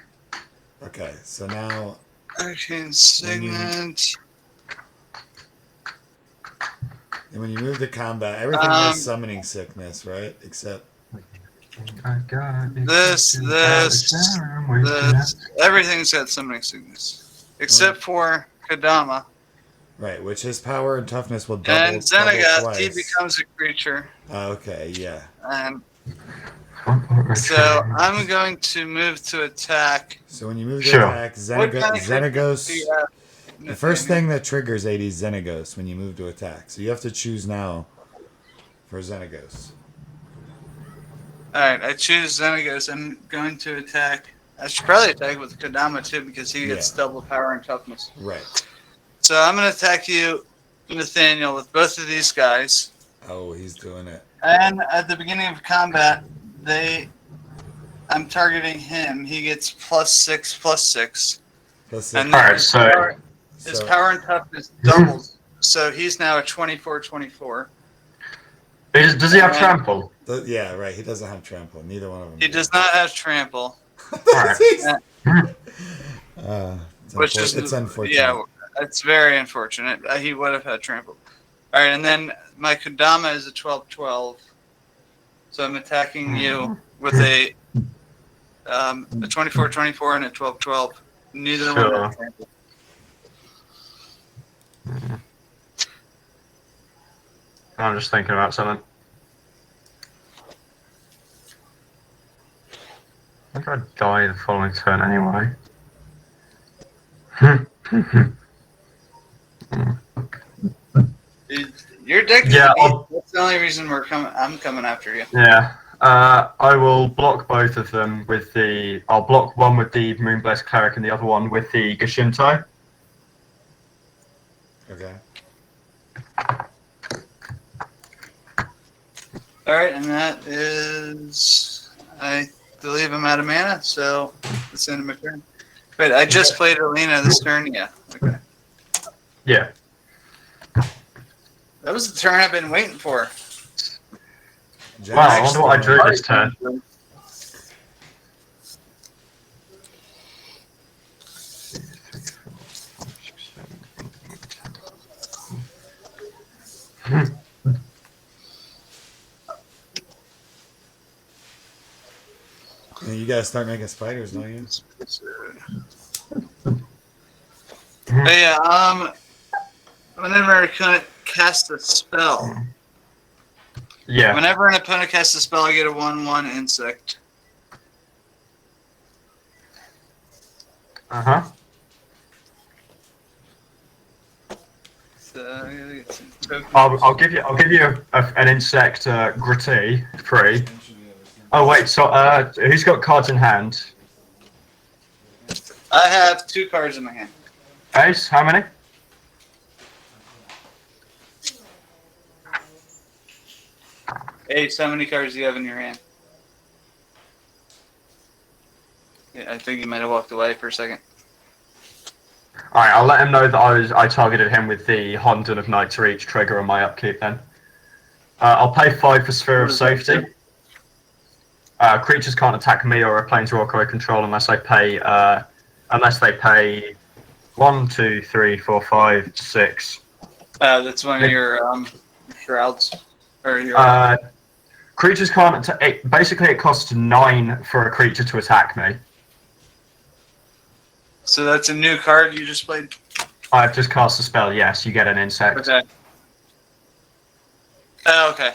Okay, so now Arcane Signet. when you move to combat, everything has summoning sickness, right? Except This, everything's got summoning sickness. Except for Kodama. right, which his power and toughness will double. And Xenagast, double he twice. becomes a creature. Okay, yeah. And so I'm going to move to attack. So when you move to Sure. attack, What kind of Xenagos. creature do you have? The first thing that triggers 80 is Xenagos when you move to attack. So you have to choose now for Xenagos. Alright, I choose Xenagos. I'm going to attack. I should probably attack with Kodama too because he gets Yeah. double power and toughness. Right. So I'm going to attack you, Nathaniel, with both of these guys. Oh, he's doing it. And at the beginning of combat, I'm targeting him. He gets +6/+6. Plus And six. then Alright, his, so- power, his So- power and toughness doubles. So he's now a 24/24. Does he have trample? Yeah, right. He doesn't have trample. Neither one of them. He does not have trample, Alright. which is it's unfortunate. Yeah, it's very unfortunate. He would have had trample. All right, and then my Kodama is a 12/12. So I'm attacking you with a 24/24 and a 12/12. Neither one Sure. has trample. I'm just thinking about something. I think I'd die the following turn anyway. Your deck is Yeah, elite. That's the only reason I'm coming after you. Yeah. I will block both of them with the... I'll block one with the Moonblessed Cleric and the other one with the Go-Shintai. Okay. All right, and that is, I believe I'm out of mana, so it's the end of my turn. Wait, I just played Alena this turn. Yeah. Okay. Yeah. That was the turn I've been waiting for. Jack- Wow, I wonder what I drew this turn. Yeah, you gotta start making spiders, don't you? But yeah, whenever I cast a spell, Yeah. Whenever an opponent casts a spell, I get a 1/1 insect. Uh-huh. So I gotta get some tokens. I'll give you an insect gritty free. Oh wait, so who's got cards in hand? I have 2 cards in my hand. Ace, how many? Ace, how many cards do you have in your hand? Yeah, I think he might have walked away for a second. Alright, I'll let him know that I targeted him with the Honden of Knight's Reach trigger on my upkeep then. I'll pay 5 for Sphere of Safety. Creatures can't attack me or a Planeswalker I control unless they pay 1, 2, 3, 4, 5, 6. That's one of your shrouds. Or your, Creatures can't attack. Basically, it costs 9 for a creature to attack me. so that's a new card you just played? I've just cast a spell, yes, you get an insect. Okay. Oh, okay.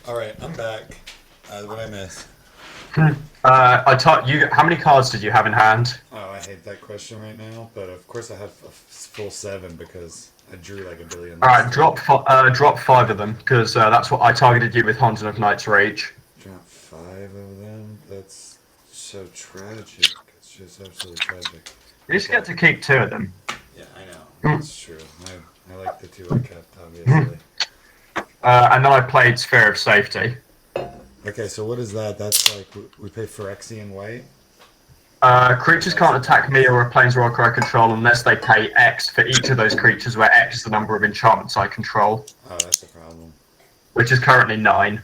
All right, I'm back. What I miss? How many cards did you have in hand? Oh, I hate that question right now, but of course I have a full 7 because I drew like a billion. Alright, drop 5 of them, because that's what I targeted you with Honden of Knight's Reach. Drop 5 of them? That's so tragic. It's just absolutely tragic. You just get to keep 2 of them. Yeah, I know. That's true. I like the 2 I kept, obviously. And then I played Sphere of Safety. Okay, so what is that? That's like, we pay Phyrexian white? Creatures can't attack me or a Planeswalker I control unless they pay X for each of those creatures, where X is the number of enchantments I control. Oh, that's a problem. Which is currently 9.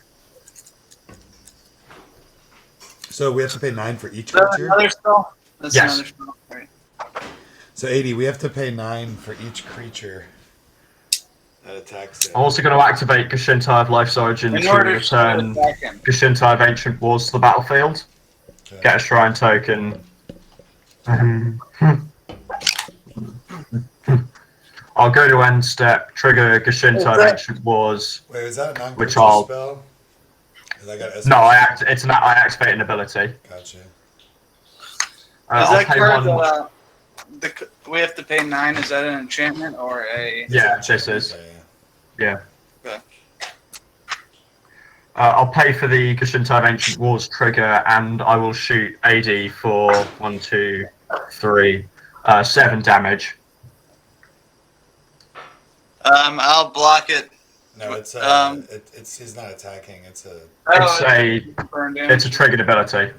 So we have to pay 9 for each Is that creature? another spell? That's Yes. another spell. Right. So 80, we have to pay 9 for each creature that attacks it. I'm also going to activate Go-Shintai of Life's Origin In to order return to attack him. Go-Shintai of Ancient Wars to the battlefield. Okay. Get a Shrine token. I'll go to end step, trigger Go-Shintai of Ancient Wars. Wait, is that a Which non-creature I'll- spell? 'Cause I got No, I activate an ability. Gotcha. Is I'll that pay card one. we have to pay 9? Is that an enchantment or a? Yeah, this is. Yeah. Yeah. Okay. I'll pay for the Go-Shintai of Ancient Wars trigger, and I will shoot AD for 1, 2, 3, 7 damage. I'll block it. No, it's he's not attacking. It's a Burn damage. It's a triggered ability.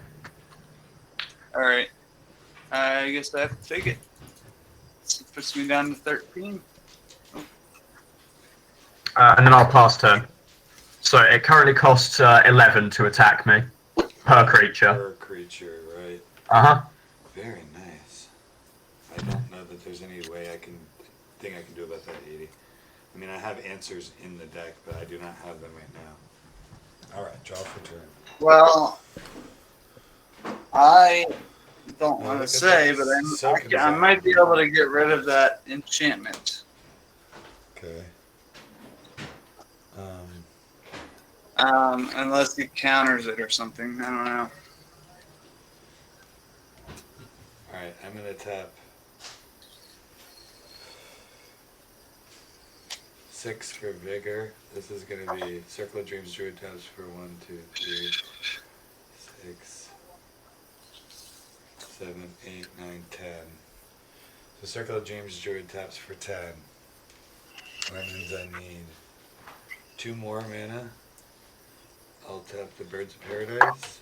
All right. I guess I have to take it. It puts me down to 13. And then I'll pass turn. So it currently costs 11 to attack me per creature. per creature, right? Uh-huh. Very nice. I don't know that there's any way I can do about that 80. I mean, I have answers in the deck, but I do not have them right now. All right, draw for turn. Well, I don't Oh, want look to at say, that. but So I might be able to get rid of that enchantment. Okay. Unless he counters it or something. I don't know. All right, I'm gonna tap 6 for vigor. This is gonna be Circle of Dreams Druid taps for 1, 2, 3, 6, 7, 8, 9, 10. So Circle of Dreams Druid taps for 10. That means I need 2 more mana. I'll tap the Birds of Paradise.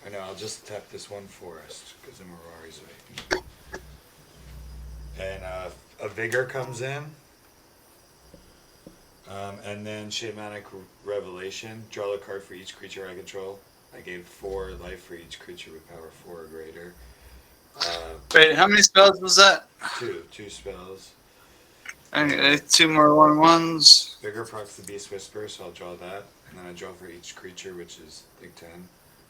Or no, I'll just tap this one forest because the Mirari's waiting. And a Vigor comes in. And then Shamanic Revelation. Draw a card for each creature I control. I gave 4 life for each creature with power 4 or greater. Wait, how many spells was that? 2 spells. Okay, 2 more 1/1s. Vigor procs the Beast Whisper, so I'll draw that. And then I draw for each creature, which is like 10.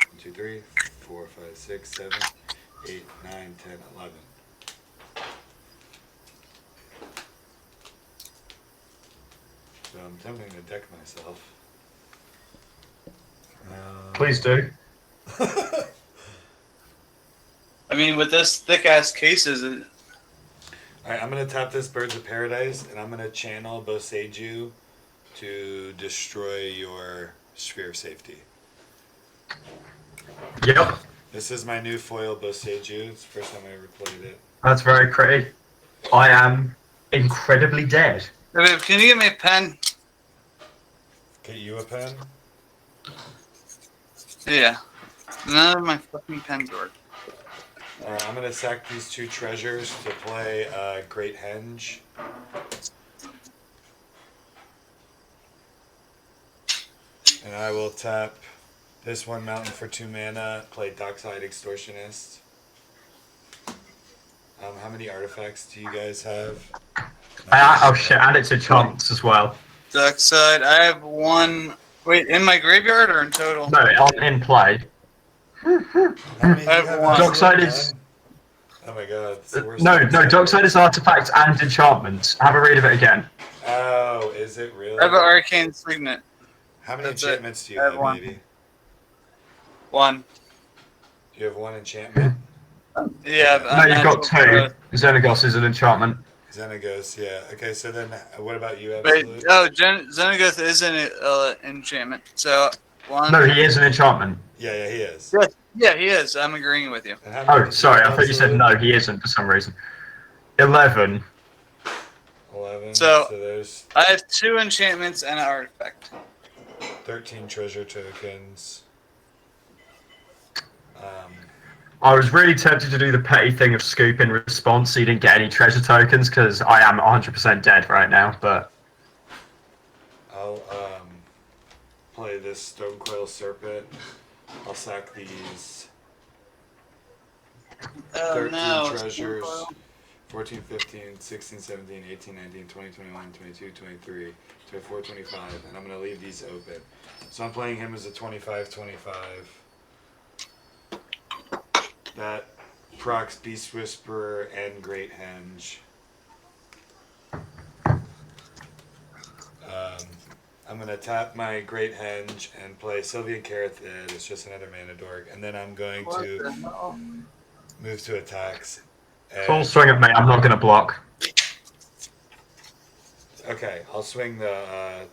1, 2, 3, 4, 5, 6, 7, 8, 9, 10, 11. So I'm tempting to deck myself. Please do. I mean, with this thick ass cases, Alright, I'm gonna tap this Birds of Paradise, and I'm gonna channel Boseiju to destroy your Sphere of Safety. Yep. This is my new foil Boseiju. It's the first time I ever played it. That's very pretty. I am incredibly dead. hey, babe, can you give me a pen? Get you a pen? Yeah. None of my fucking pens work. Alright, I'm gonna sack these 2 treasures to play Great Henge. And I will tap this 1 mountain for 2 mana, play Dockside Extortionist. How many artifacts do you guys have? Oh shit, and it's enchantments as well. Dockside, I have 1. Wait, in my graveyard or in total? No, in play. How many do you I have have one. in Dockside total, is- man? Oh my god, it's the worst. No, Dockside is artifacts and enchantments. Have a read of it again. Oh, is it really? I have an arcane signet. How many That's it. enchantments do you I have have, one. baby? 1. Do you have 1 enchantment? Yeah. No, you've got 2. Xenagos is an enchantment. Xenagos, yeah. Okay, so then what about you, Wait, Absolute? Xenagoth is an enchantment. So, 1. No, he is an enchantment. Yeah, he is. Yes. Yeah, he is. I'm agreeing with you. And how many Oh, did sorry, have, I thought you said Absolute? no, he isn't for some reason. 11. 11. So- There's I have 2 enchantments and an artifact. 13 treasure tokens. I was really tempted to do the petty thing of scoop in response so you didn't get any treasure tokens because I am 100% dead right now, but I'll play this Stonecoil Serpent. I'll sack these Oh 13 no. treasures. 14, 15, 16, 17, 18, 19, 20, 21, 22, 23, 24, 25, and I'm going to leave these open. So I'm playing him as a 25, 25. That procs Beast Whisperer and Great Henge. I'm going to tap my Great Henge and play Sylvian Carathid. It's just another mana dork. And then I'm going What to the hell? move to attacks. And- full swing at me, I'm not going to block. Okay, I'll swing the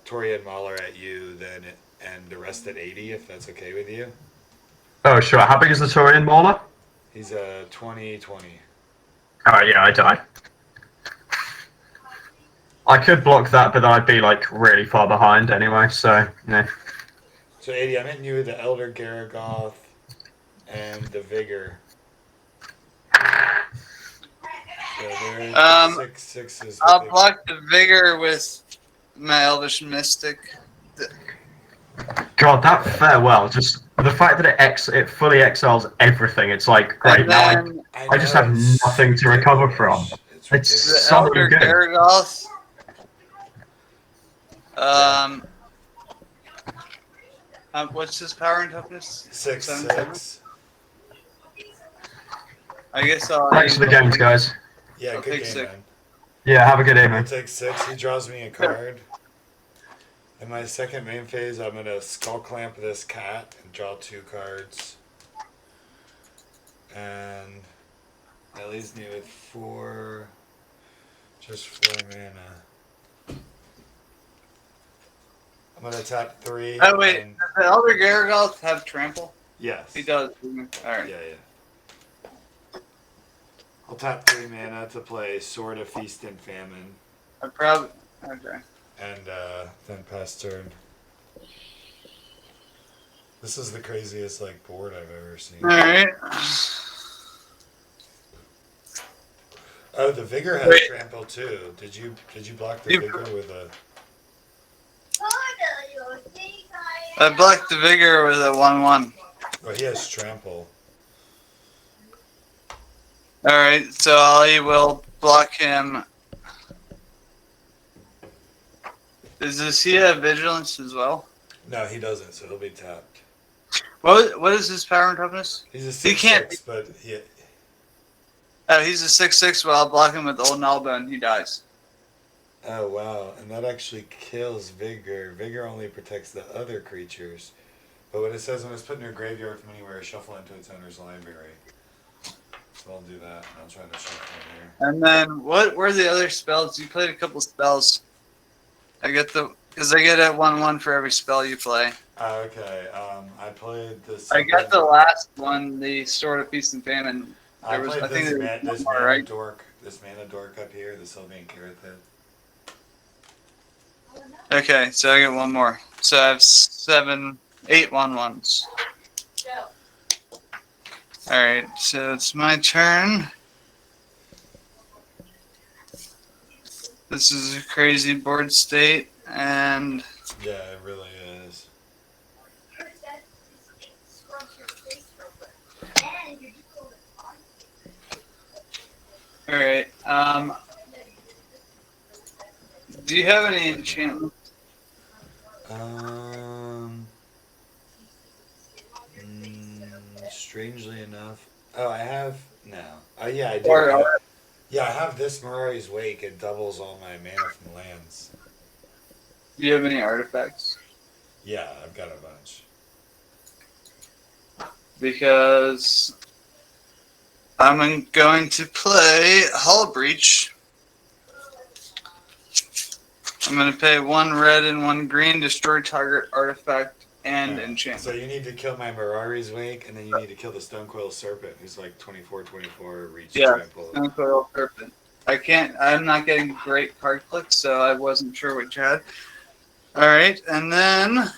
Torian Mauler at you then, and the rest at 80, if that's okay with you. Oh, sure. How big is the Taurian Mauler? He's a 20-20. Oh, yeah, I die. I could block that, but then I'd be, like, really far behind anyway, so, yeah. So 80, I'm hitting you with the Elder Garaggoth and the Vigor. So they're 6/6s. I'll block the vigor with my Elvish Mystic. God, that farewell, just the fact that it fully exiles everything, it's like, great, And now then I just have nothing to recover from. It's the so Elder good. Garaggoth. What's his power and toughness? 6/6. I guess I'll. Thanks for the games, guys. Yeah, I'll good take game, 6. man. Yeah, have a good I'll evening. take 6. He draws me a card. In my second main phase, I'm going to Skull Clamp this cat and draw 2 cards. And that leaves me with 4 mana. I'm going to tap 3. Oh wait, and- does the Elder Garaggoth have trample? Yes. He does. Alright. Yeah. I'll tap 3 mana to play Sword of Feast and Famine. I probably. Okay. And then pass turn. This is the craziest board I've ever seen. Alright. Oh, the Vigor has Wait. trample too. Did you block the You- Vigor with a? I blocked the vigor with a 1/1. Oh, he has trample. Alright, so I will block him. Does he have vigilance as well? No, he doesn't. So he'll be tapped. What is his power and toughness? He's a He can't- 6/6, but Oh, he's a 6/6. Well, I'll block him with Old Nalba and he dies. Oh wow, and that actually kills Vigor. Vigor only protects the other creatures. But what it says when it's put in your graveyard from anywhere, shuffle into its owner's library. So I'll do that. I'll try to shuffle in here. And then what were the other spells? You played a couple spells. Because I get a 1/1 for every spell you play. Oh, okay. I played this. I got the last one, the Sword of Peace and Famine. I There was, played I think this, there man, was this one more, mana right? dork. This mana dork up here, the Sylvian Carathid. Okay, so I get one more. So I have 8 1/1s. Go. Alright, so it's my turn. This is a crazy board state, and Yeah, it really is. First, that is scrunch your face real quick. And you're just holding on. alright, do you have any enchantments? Strangely enough. Oh, I have no. Oh yeah, I do. Or, Yeah, I have this Mirari's Wake. It doubles all my mana from lands. do you have any artifacts? Yeah, I've got a bunch. Because I'm going to play Hull Breach. I'm going to pay 1 red and 1 green, destroy target artifact and Alright, enchantment. So you need to kill my Mirari's Wake, and then you need to kill the Stonecoil Serpent, who's like 24/24 reach Yeah, trample. Stonecoil Serpent. I'm not getting great card clicks, so I wasn't sure what you had. Alright, and then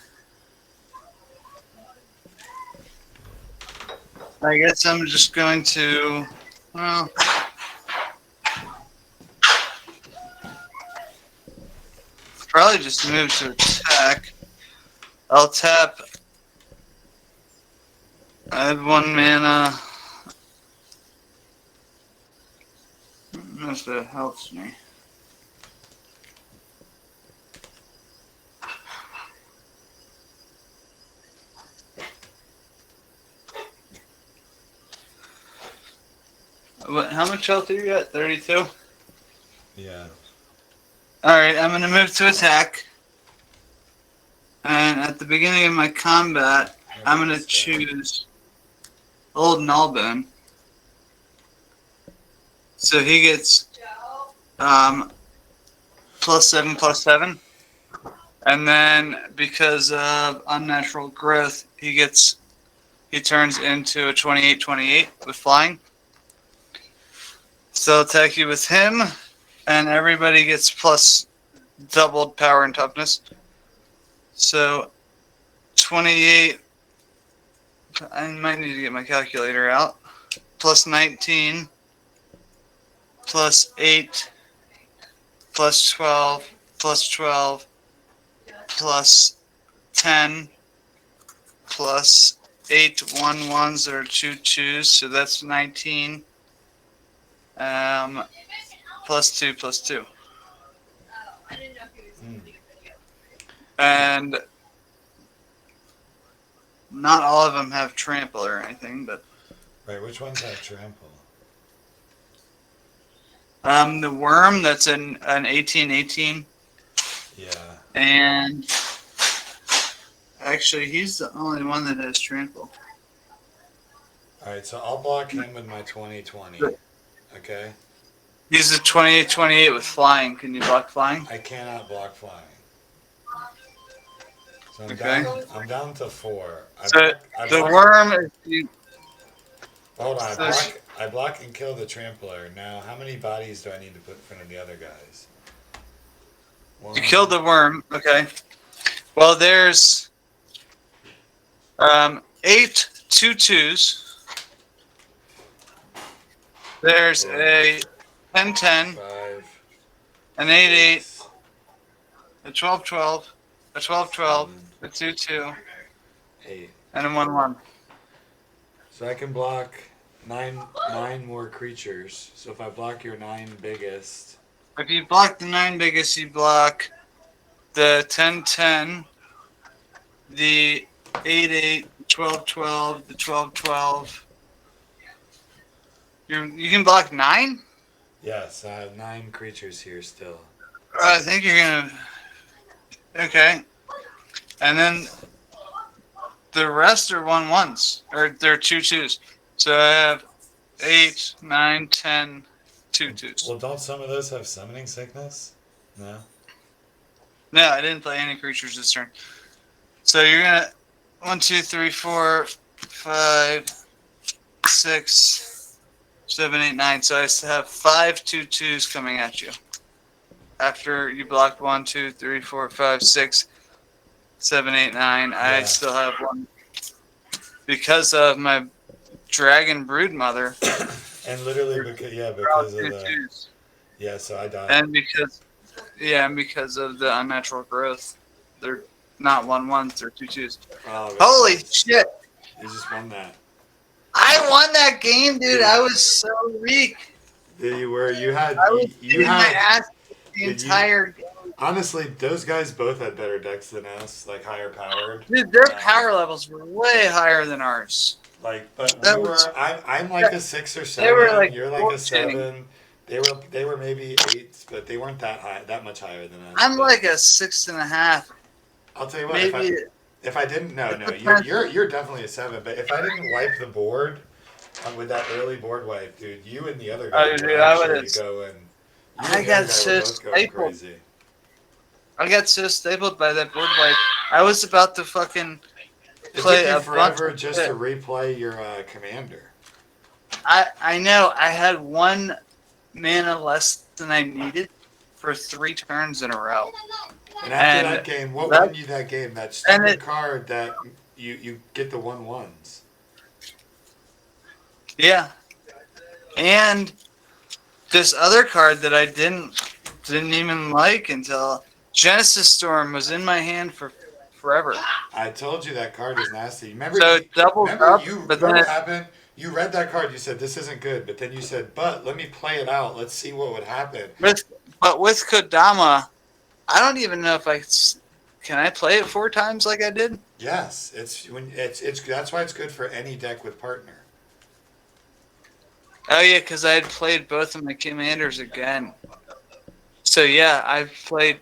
I guess I'm just going to, well, probably just move to attack. I'll tap. I have 1 mana. I don't know if that helps me. How much health do you got? 32? Yeah. Alright, I'm going to move to attack. And at the beginning of my combat, I'm going to choose Old Nullbone. So he gets +7/+7. And then because of unnatural growth, he turns into a 28/28 with flying. So I'll attack you with him, and everybody gets plus doubled power and toughness. So 28. I might need to get my calculator out. Plus 19, plus 8, plus 12, plus 12, plus 10, plus 8 1/1s or 2 2s, so that's 19. Plus 2, plus 2. I didn't know if he was using a video. And not all of them have trample or anything, but Right, which ones have trample? the worm, that's an 18/18. Yeah. And actually, he's the only one that has trample. Alright, so I'll block him with my 20/20. Okay? He's a 28/28 with flying. Can you block flying? I cannot block flying. So Okay. I'm down to 4. So the worm is. Hold on, So I block and kill the trampler. Now, how many bodies do I need to put in front of the other guys? You killed the worm. Okay. Well, there's 8 2/2s. There's a 10/10, 5, an 8/8, a 12/12, a 12/12, 7, a 2/2, 8. and a 1/1. So I can block nine more creatures. So if I block your 9 biggest, If you block the 9 biggest, you block the 10/10, the 8/8, 12/12, the 12/12. You can block 9? Yes, I have 9 creatures here still. I think you're gonna. Okay. And then the rest are 1/1s. Or they're 2/2s. So I have 8, 9, 10, 2/2s. Well, don't some of those have summoning sickness? No. No, I didn't play any creatures this turn. So you're gonna 1, 2, 3, 4, 5, 6, 7, 8, 9. So I have 5 2/2s coming at you. After you blocked 1, 2, 3, 4, 5, 6, 7, 8, 9, I Yeah. still have 1 because of my dragon brood mother. And literally because They're all because of the 2/2s. so I died. And because of the unnatural growth, they're not 1/1s, they're 2/2s. Oh, Holy shit! you just won that. I won that game, dude. I was so weak. You were you I was had getting my ass the did you- entire game. honestly, those guys both had better decks than us, like higher powered. Dude, their power levels were way higher than ours. Like, but That we was- were. I'm like a 6 or 7. They were, like, You're like a bullshitting. 7. They were maybe 8s, but they weren't that much higher than us. I'm But like a 6.5. I'll tell you what. Maybe. If I didn't, no, depends. you're definitely a 7. But if I didn't wipe the board with that early board wipe, dude, you and the other guy Oh, were dude, I actually would've- going. You I and the got other guy so were both going stapled. crazy. I got so stapled by that board wipe. I was about to fucking It play took a you forever bunch of just shit. to replay your commander. I know. I had 1 mana less than I needed for 3 turns in a row. And after And that game, what that- won you that game? That and stupid it- card that you get the 1/1s. Yeah. And this other card that I didn't even like until Genesis Storm was in my hand for forever. I told you that card is nasty. Remember? So it doubles remember up, you. but Remember then what it, happened? You read that card. You said this isn't good, but then you said, "But let me play it out. Let's see what would happen." with Kodama, I don't even know if can I play it 4 times like I did. Yes, it's that's why it's good for any deck with partner. Oh yeah, because I had played both of my commanders again. So yeah, I've played,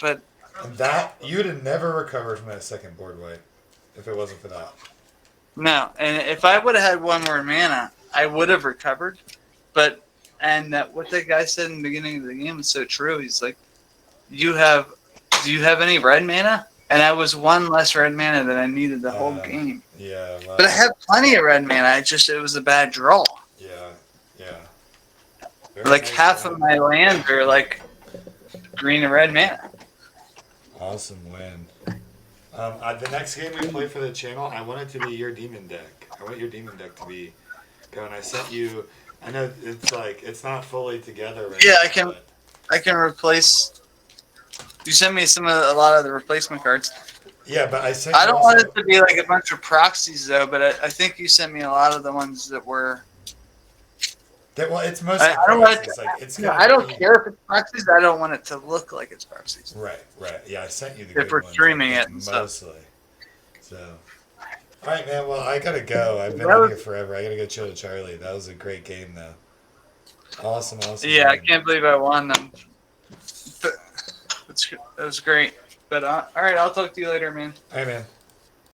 but And that you'd have never recovered from that second board wipe if it wasn't for that. no. And if I would have had 1 more mana, I would have recovered. But what that guy said in the beginning of the game is so true. He's like, do you have any red mana? And I was 1 less red mana than I needed the whole game. Yeah, well, But I had plenty of red mana. It was a bad draw. yeah. Very Like nice half win. of my lands are like green and red mana. Awesome win. The next game we play for the channel, I want it to be your demon deck. I want your demon deck to be going. I sent you. I know it's not fully together right Yeah, now, I can replace. You sent me a lot of the replacement cards. Yeah, but I sent. I you don't also- want it to be like a bunch of proxies though, but I think you sent me a lot of the ones that were. Well, it's mostly I don't want proxies. it. Like it's. No, gonna I don't be- care if it's proxies. I don't want it to look like it's proxies. Right. Yeah, I sent you the. If good we're ones, streaming I it think, and stuff. mostly. So. All right, man. Well, I gotta go. I've been That in was- here forever. I gotta go chill with Charlie. That was a great game, though. Awesome. Yeah, I game. can't believe I won them. But that was great. But all right, I'll talk to you later, man. All right, man.